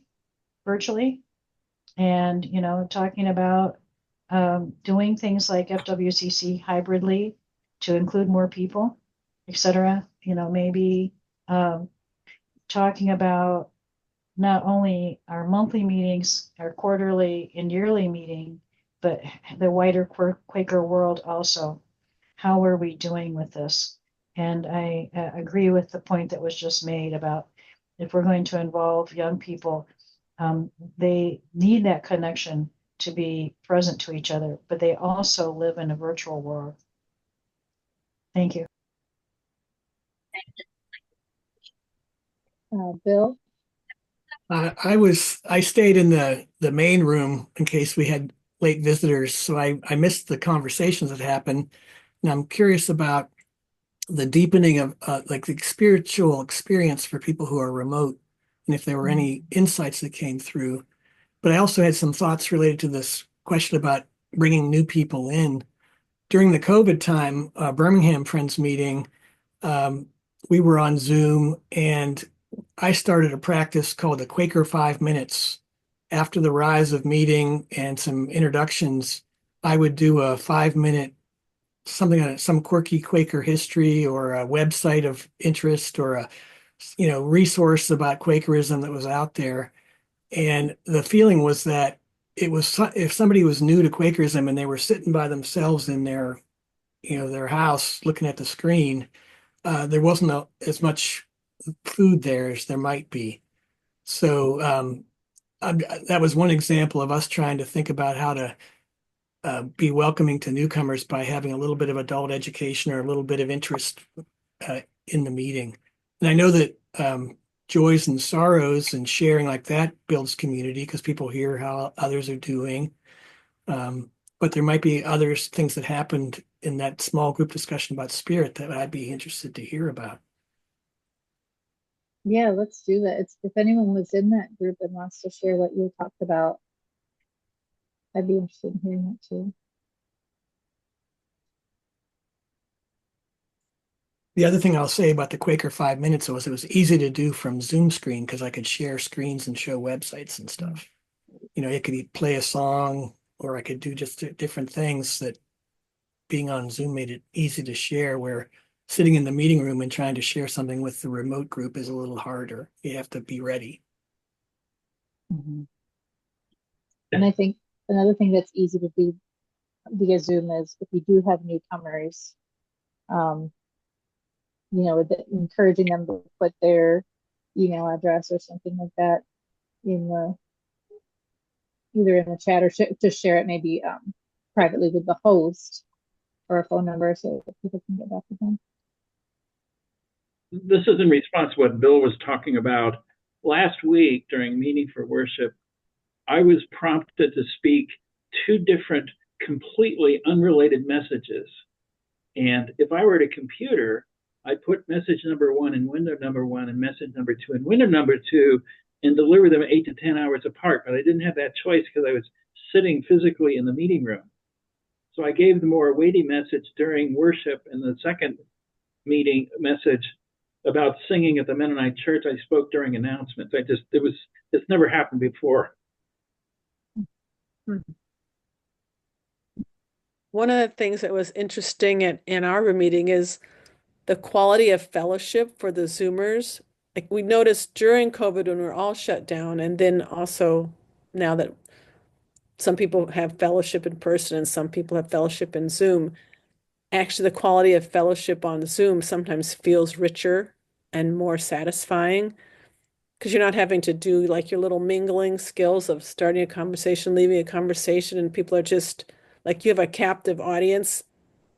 Speaker 3: virtually, and talking about doing things like FWCC hybridly to include more people, etc. Maybe talking about not only our monthly meetings, our quarterly and yearly meeting, but the wider Quaker world also. How are we doing with this? And I agree with the point that was just made about if we're going to involve young people, they need that connection to be present to each other, but they also live in a virtual world. Thank you.
Speaker 1: Bill?
Speaker 5: I stayed in the main room in case we had late visitors, so I missed the conversations that happened. And I'm curious about the deepening of like the spiritual experience for people who are remote, and if there were any insights that came through. But I also had some thoughts related to this question about bringing new people in. During the COVID time, Birmingham Friends meeting, we were on Zoom, and I started a practice called the Quaker 5 Minutes. After the rise of meeting and some introductions, I would do a 5 minute something on some quirky Quaker history or a website of interest or a resource about Quakerism that was out there. And the feeling was that it was if somebody was new to Quakerism and they were sitting by themselves in their house looking at the screen, there wasn't as much food there as there might be. So that was one example of us trying to think about how to be welcoming to newcomers by having a little bit of adult education or a little bit of interest in the meeting. And I know that joys and sorrows and sharing like that builds community because people hear how others are doing. But there might be other things that happened in that small group discussion about spirit that I'd be interested to hear about.
Speaker 1: Yeah, let's do that. If anyone was in that group and wants to share what you talked about, I'd be interested in hearing that too.
Speaker 5: The other thing I'll say about the Quaker 5 Minutes was it was easy to do from Zoom screen because I could share screens and show websites and stuff. It could play a song or I could do just different things that being on Zoom made it easy to share, where sitting in the meeting room and trying to share something with the remote group is a little harder. You have to be ready.
Speaker 1: Mm-hmm. And I think another thing that's easy to do via Zoom is if you do have newcomers, encouraging them to put their email address or something like that either in the chat or just share it maybe privately with the host or a phone number so that people can get back to them.
Speaker 13: This is in response to what Bill was talking about. Last week during Meeting for Worship, I was prompted to speak two different completely unrelated messages. And if I were at a computer, I put message number one in window number one and message number two in window number two and deliver them 8 to 10 hours apart. But I didn't have that choice because I was sitting physically in the meeting room. So I gave the more weighty message during worship, and the second meeting message about singing at the Mennonite church, I spoke during announcements. It's never happened before.
Speaker 2: One of the things that was interesting at Ann Arbor meeting is the quality of fellowship for the Zoomers. Like we noticed during COVID when we were all shut down, and then also now that some people have fellowship in person and some people have fellowship in Zoom, actually the quality of fellowship on Zoom sometimes feels richer and more satisfying because you're not having to do like your little mingling skills of starting a conversation, leaving a conversation, and people are just like you have a captive audience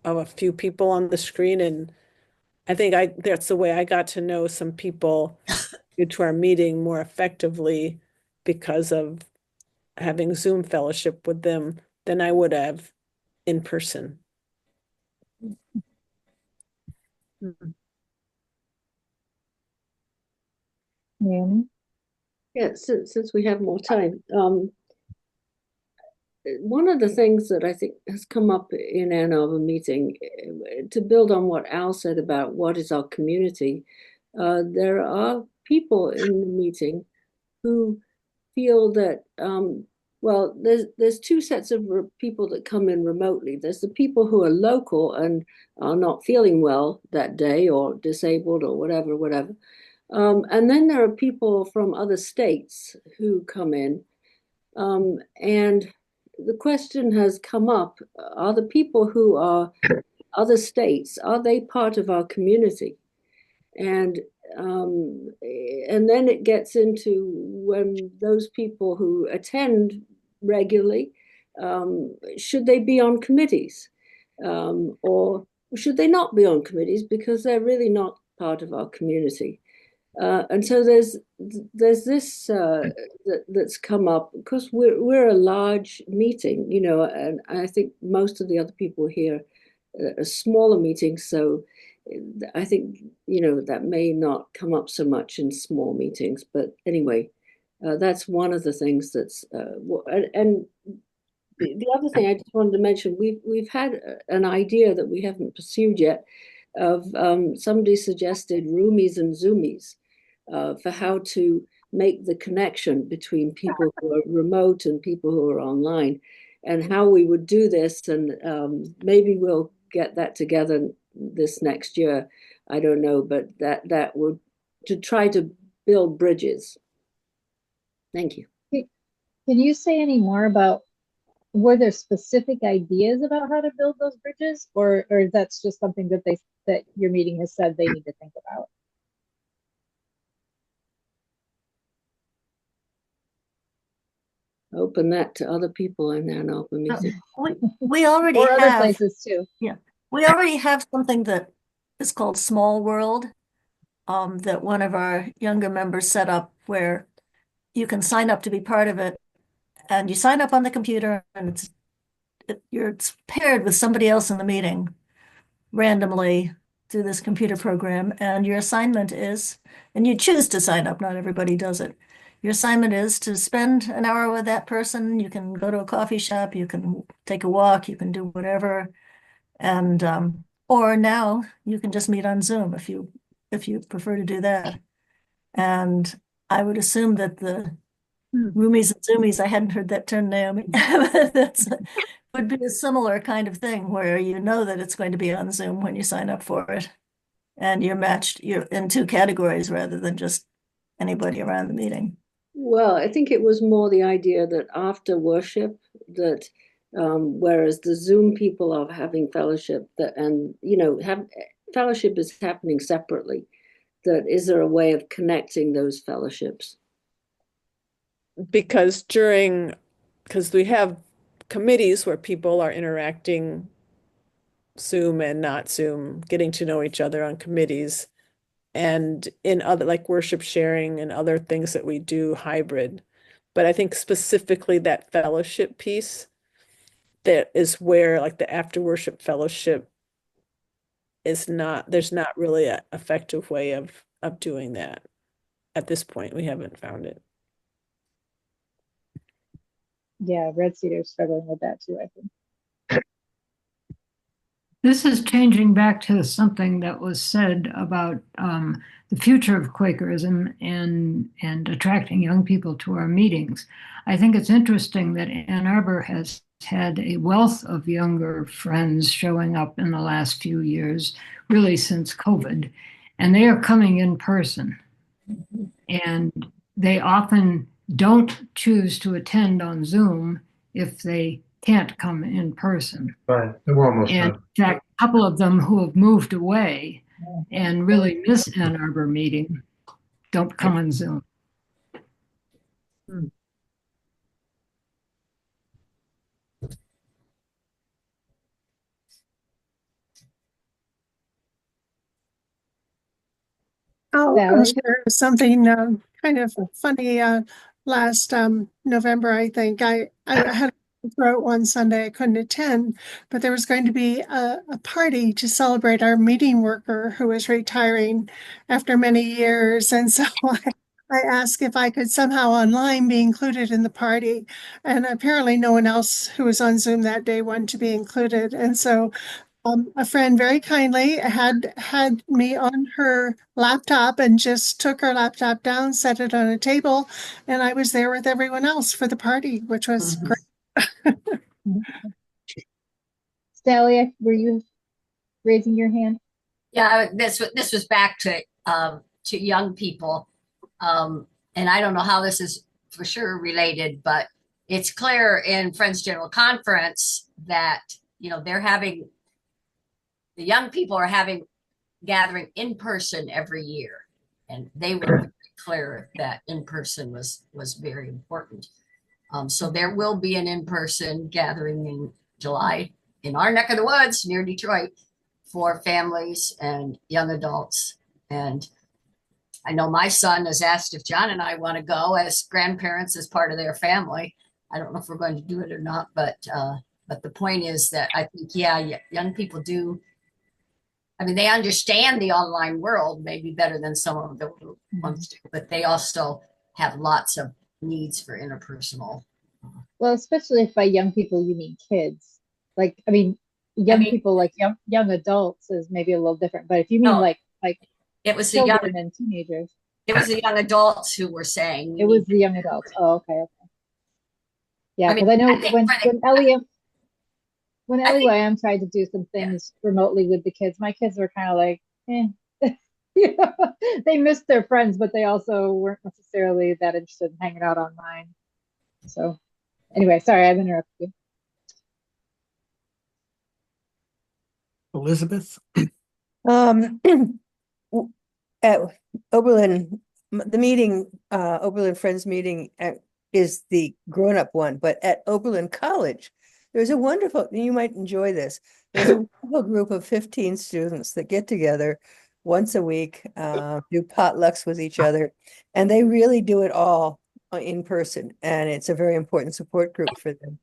Speaker 2: of a few people on the screen. And I think that's the way I got to know some people due to our meeting more effectively because of having Zoom fellowship with them than I would have in person.
Speaker 14: Yeah, since we have more time, one of the things that I think has come up in Ann Arbor meeting, to build on what Al said about what is our community, there are people in the meeting who feel that, well, there's two sets of people that come in remotely. There's the people who are local and are not feeling well that day or disabled or whatever. And then there are people from other states who come in. And the question has come up, are the people who are other states, are they part of our community? And then it gets into when those people who attend regularly, should they be on committees? Or should they not be on committees because they're really not part of our community? And so there's this that's come up because we're a large meeting, and I think most of the other people here are smaller meetings, so I think, you know, that may not come up so much in small meetings, but anyway, that's one of the things that's, and the other thing I just wanted to mention, we've had an idea that we haven't pursued yet of somebody suggested roomies and zoomies for how to make the connection between people who are remote and people who are online, and how we would do this. And maybe we'll get that together this next year. I don't know, but that would, to try to build bridges. Thank you.
Speaker 1: Can you say any more about, were there specific ideas about how to build those bridges, or that's just something that your meeting has said they need to think about?
Speaker 14: Open that to other people in Ann Arbor meeting.
Speaker 12: We already
Speaker 1: Or other
Speaker 12: have,
Speaker 1: places too.
Speaker 12: yeah, we already have something that is called Small World, that one of our younger members set up, where you can sign up to be part of it, and you sign up on the computer, and it's paired with somebody else in the meeting randomly through this computer program, and your assignment is, and you choose to sign up, not everybody does it. Your assignment is to spend an hour with that person. You can go to a coffee shop, you can take a walk, you can do whatever. And or now you can just meet on Zoom if you prefer to do that. And I would assume that the roomies and zoomies, I hadn't heard that term, Naomi, that's would be a similar kind of thing, where you know that it's going to be on Zoom when you sign up for it. And you're in two categories rather than just anybody around the meeting.
Speaker 14: Well, I think it was more the idea that after worship, that whereas the Zoom people are having fellowship, that, and you know, fellowship is happening separately, that is there a way of connecting those fellowships?
Speaker 2: Because we have committees where people are interacting Zoom and not Zoom, getting to know each other on committees, and in other, like worship sharing and other things that we do hybrid. But I think specifically that fellowship piece, that is where, like, the after worship fellowship is not, there's not really an effective way of doing that. At this point, we haven't found it.
Speaker 1: Yeah, Red Cedar's struggling with that too, I think.
Speaker 8: This is changing back to something that was said about the future of Quakerism and attracting young people to our meetings. I think it's interesting that Ann Arbor has had a wealth of younger friends showing up in the last few years, really since COVID, and they are coming in person. And they often don't choose to attend on Zoom if they can't come in person.
Speaker 7: Right. We're almost
Speaker 8: And
Speaker 7: done.
Speaker 8: in fact, a couple of them who have moved away and really miss Ann Arbor meeting don't come on Zoom.
Speaker 10: I'll share something kind of funny. Last November, I think I had a throat one Sunday. I couldn't attend, but there was going to be a party to celebrate our meeting worker who was retiring after many years, and so I asked if I could somehow online be included in the party, and apparently no one else who was on Zoom that day wanted to be included, and so a friend very kindly had me on her laptop and just took her laptop down, set it on a table, and I was there with everyone else for the party, which was great.
Speaker 1: Sally, were you raising your hand?
Speaker 11: Yeah, this was back to young people, and I don't know how this is for sure related, but it's clear in Friends General Conference that, you know, the young people are having gathering in person every year, and they were very clear that in person was very important. So there will be an in-person gathering in July in our neck of the woods near Detroit for families and young adults. And I know my son has asked if John and I want to go as grandparents, as part of their family. I don't know if we're going to do it or not, but the point is that I think, yeah, young people do I mean, they understand the online world maybe better than some of the ones do, but they also have lots of needs for interpersonal.
Speaker 1: Well, especially if by young people you mean kids. Like, I mean, young people like young adults is maybe a little different. But if you mean like
Speaker 11: it was the
Speaker 1: children
Speaker 11: young
Speaker 1: and teenagers.
Speaker 11: It was the young adults who were saying
Speaker 1: It was the young adults. Oh, okay. Yeah, because I know when LEYM tried to do some things remotely with the kids, my kids were kind of like, eh. You know, they missed their friends, but they also weren't necessarily that interested in hanging out online. So anyway, sorry, I've interrupted you.
Speaker 5: Elizabeth?
Speaker 4: At Oberlin, the meeting, Oberlin Friends meeting is the grown-up one, but at Oberlin College, there's a wonderful, you might enjoy this. There's a wonderful group of 15 students that get together once a week, do potlucks with each other, and they really do it all in person. And it's a very important support group for them.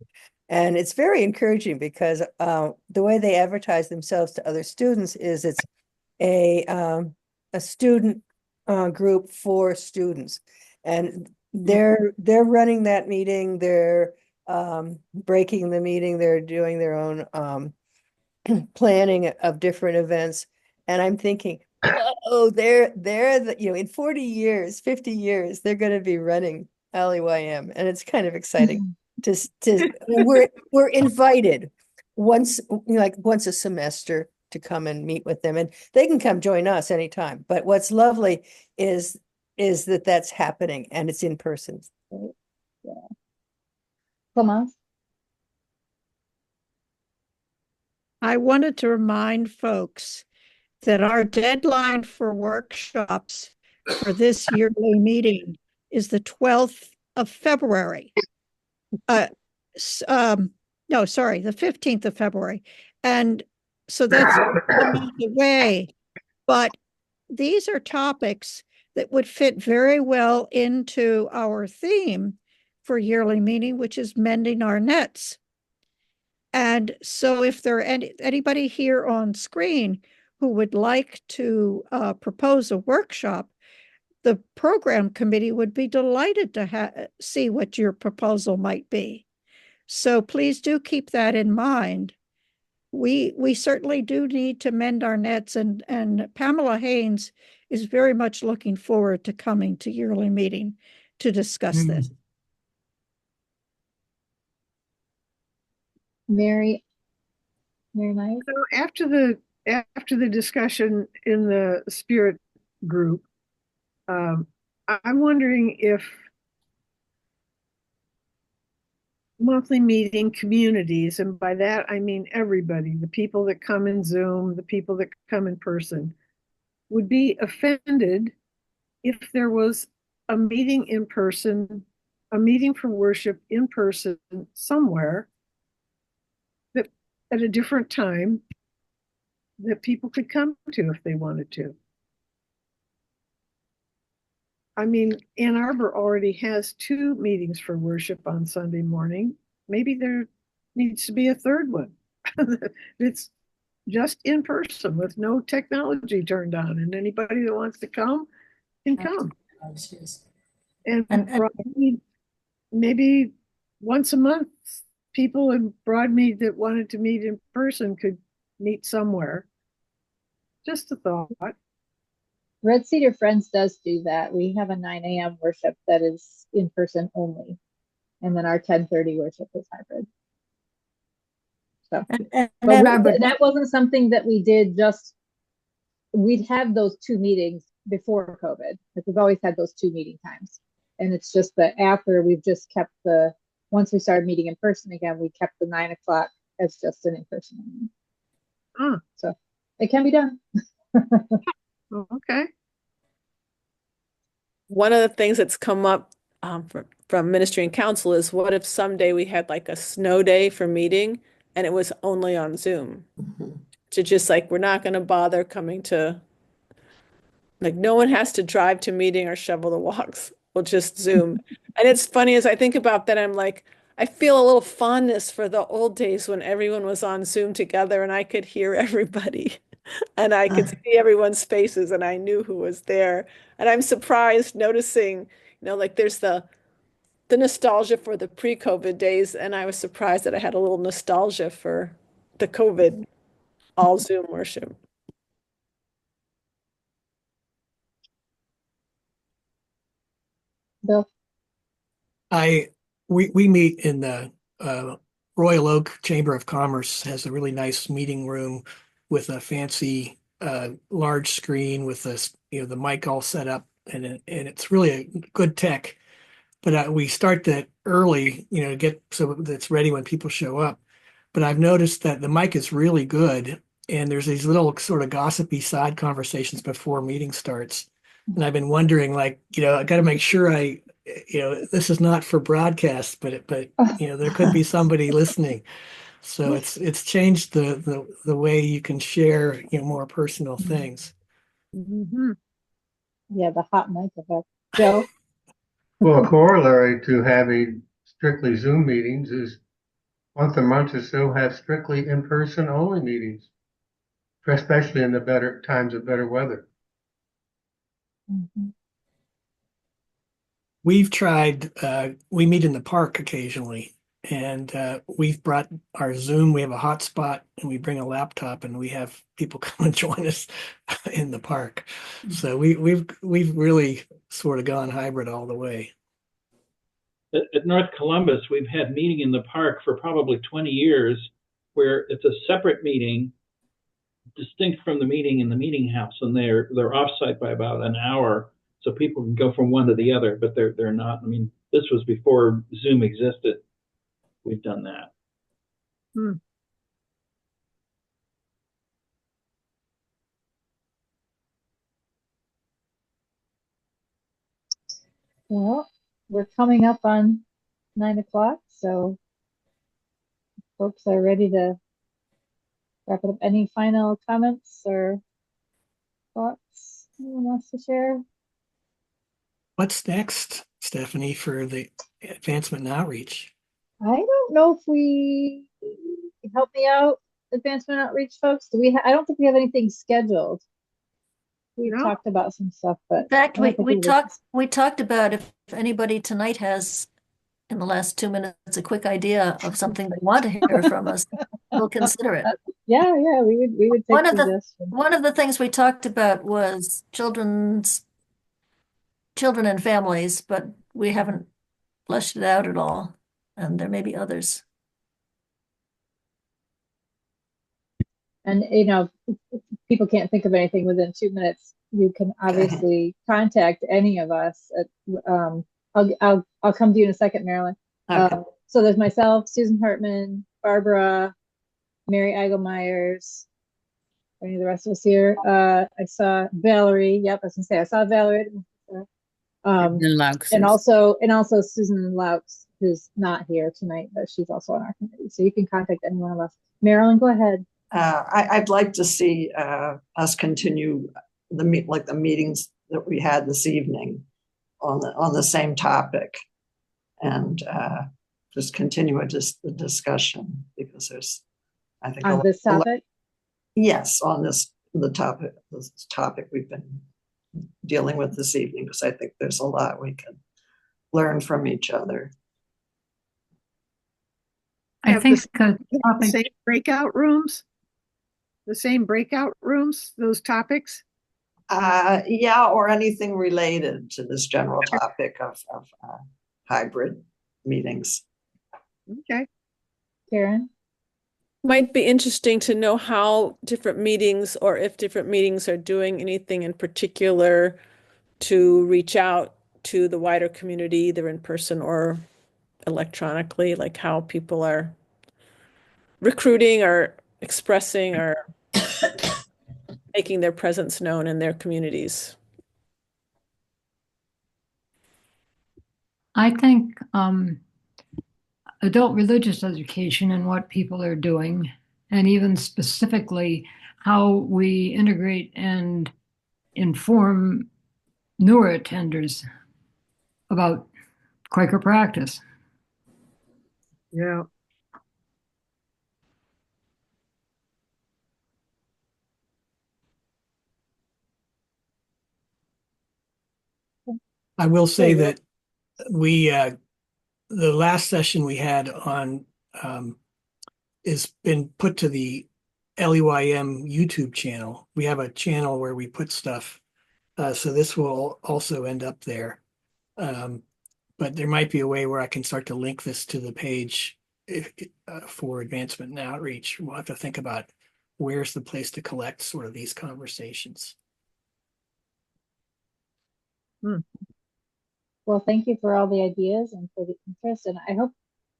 Speaker 4: And it's very encouraging because the way they advertise themselves to other students is it's a student group for students, and they're running that meeting. They're breaking the meeting. They're doing their own planning of different events. And I'm thinking, oh, they're in 40 years, 50 years, they're going to be running LEYM, and it's kind of exciting we're invited once a semester to come and meet with them, and they can come join us anytime. But what's lovely is that that's happening and it's in person.
Speaker 1: Yeah. Thomas?
Speaker 17: I wanted to remind folks that our deadline for workshops for this yearly meeting is the 12th of February. No, sorry, the 15th of February. And so that's a month away. But these are topics that would fit very well into our theme for yearly meeting, which is mending our nets. And so if there are anybody here on screen who would like to propose a workshop, the program committee would be delighted to see what your proposal might be. So please do keep that in mind. We certainly do need to mend our nets, and Pamela Haynes is very much looking forward to coming to yearly meeting to discuss this.
Speaker 1: Mary Knight?
Speaker 8: So after the discussion in the spirit group, I'm wondering if monthly meeting communities, and by that I mean everybody, the people that come in Zoom, the people that come in person, would be offended if there was a meeting in person, a meeting for worship in person somewhere that at a different time that people could come to if they wanted to. I mean, Ann Arbor already has 2 meetings for worship on Sunday morning. Maybe there needs to be a third one. It's just in person with no technology turned on, and anybody that wants to come can come. And maybe once a month, people in Broadmead that wanted to meet in person could meet somewhere. Just a thought.
Speaker 1: Red Cedar Friends does do that. We have a 9 a.m. worship that is in person only. And then our 10:30 worship is hybrid. So that wasn't something that we did we'd have those 2 meetings before COVID. Like we've always had those 2 meeting times. And it's just that after we've just kept once we started meeting in person again, we kept the 9 o'clock as just an in-person meeting. So it can be done.
Speaker 8: Okay.
Speaker 2: One of the things that's come up from ministry and council is, what if someday we had like a snow day for meeting and it was only on Zoom? To just like, we're not going to bother coming to, like, no one has to drive to meeting or shovel the walks. We'll just Zoom. And it's funny as I think about that, I'm like, I feel a little fondness for the old days when everyone was on Zoom together and I could hear everybody. and I could see everyone's faces and I knew who was there. And I'm surprised noticing, like there's the nostalgia for the pre-COVID days, and I was surprised that I had a little nostalgia for the COVID all Zoom worship.
Speaker 1: Bill?
Speaker 5: We meet in the Royal Oak Chamber of Commerce has a really nice meeting room with a fancy large screen with this, the mic all set up, and it's really a good tech. But we start that early, to get so that it's ready when people show up. But I've noticed that the mic is really good, and there's these little sort of gossipy side conversations before meeting starts. And I've been wondering, like, I got to make sure this is not for broadcast, but there could be somebody listening. So it's changed the way you can share, more personal things.
Speaker 1: Mm-hmm. Yeah, the hot mic effect. Joe?
Speaker 7: Well, a corollary to having strictly Zoom meetings is once a month or so have strictly in-person only meetings, especially in the better times of better weather.
Speaker 1: Mm-hmm.
Speaker 5: We've tried, we meet in the park occasionally, and we've brought our Zoom. We have a hotspot, and we bring a laptop, and we have people come and join us in the park. So we've really sort of gone hybrid all the way.
Speaker 13: At North Columbus, we've had meeting in the park for probably 20 years, where it's a separate meeting, distinct from the meeting in the meeting house, and they're offsite by about an hour, so people can go from one to the other, but they're not. I mean, this was before Zoom existed. We've done that.
Speaker 8: Hmm.
Speaker 1: Well, we're coming up on 9 o'clock, so folks are ready to wrap it up. Any final comments or thoughts anyone wants to share?
Speaker 5: What's next, Stephanie, for the advancement and outreach?
Speaker 1: I don't know if we help me out, advancement outreach folks. Do we? I don't think we have anything scheduled. We've talked about some stuff, but
Speaker 12: In fact, we talked about if anybody tonight has, in the last 2 minutes, a quick idea of something they want to hear from us, we'll consider it.
Speaker 1: Yeah, we would take suggestions.
Speaker 12: One of the things we talked about was children and families, but we haven't fleshed it out at all, and there may be others.
Speaker 1: And if people can't think of anything within 2 minutes, you can obviously contact any of us. I'll come to you in a second, Marilyn.
Speaker 12: Okay.
Speaker 1: So there's myself, Susan Hartman, Barbara, Mary Eigelmeyers, any of the rest of us here. I saw Valerie. Yep, I was gonna say I saw Valerie. And also Susan Laux, who's not here tonight, but she's also on our committee. So you can contact any one of us. Marilyn, go ahead.
Speaker 18: I'd like to see us continue the meetings that we had this evening on the same topic, and just continue the discussion, because there's, I think,
Speaker 1: on this topic.
Speaker 18: Yes, on this topic we've been dealing with this evening, because I think there's a lot we can learn from each other.
Speaker 8: I think
Speaker 19: the same breakout rooms. The same breakout rooms, those topics?
Speaker 18: Yeah, or anything related to this general topic of hybrid meetings.
Speaker 19: Okay.
Speaker 1: Karen?
Speaker 2: Might be interesting to know how different meetings, or if different meetings are doing anything in particular to reach out to the wider community, either in person or electronically, like how people are recruiting or expressing or making their presence known in their communities.
Speaker 8: I think adult religious education and what people are doing, and even specifically how we integrate and inform newer attenders about Quaker practice.
Speaker 19: Yeah.
Speaker 5: I will say that we, the last session we had on, has been put to the LEYM YouTube channel. We have a channel where we put stuff. So this will also end up there. But there might be a way where I can start to link this to the page for advancement and outreach. We'll have to think about where's the place to collect sort of these conversations.
Speaker 1: Well, thank you for all the ideas and for the interest. And I hope,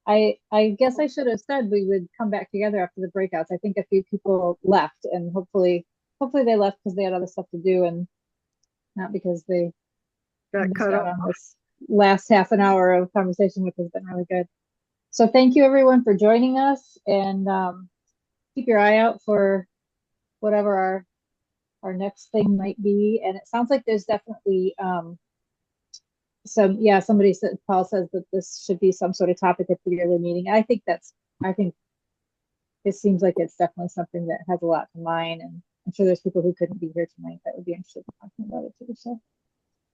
Speaker 1: I guess I should have said we would come back together after the breakouts. I think a few people left, and hopefully they left because they had other stuff to do and not because they
Speaker 19: got
Speaker 1: missed
Speaker 19: cut
Speaker 1: out
Speaker 19: off.
Speaker 1: on this last half an hour of conversation, which has been really good. So thank you everyone for joining us, and keep your eye out for whatever our next thing might be. And it sounds like there's definitely somebody said, Paul says that this should be some sort of topic at the yearly meeting. I think it seems like it's definitely something that has a lot to mine, and I'm sure there's people who couldn't be here tonight that would be interested in talking about it too. So.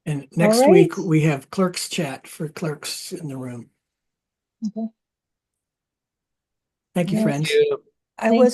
Speaker 5: And next week we have clerks chat for clerks in the room.
Speaker 1: Okay.
Speaker 5: Thank you, friends.
Speaker 4: I was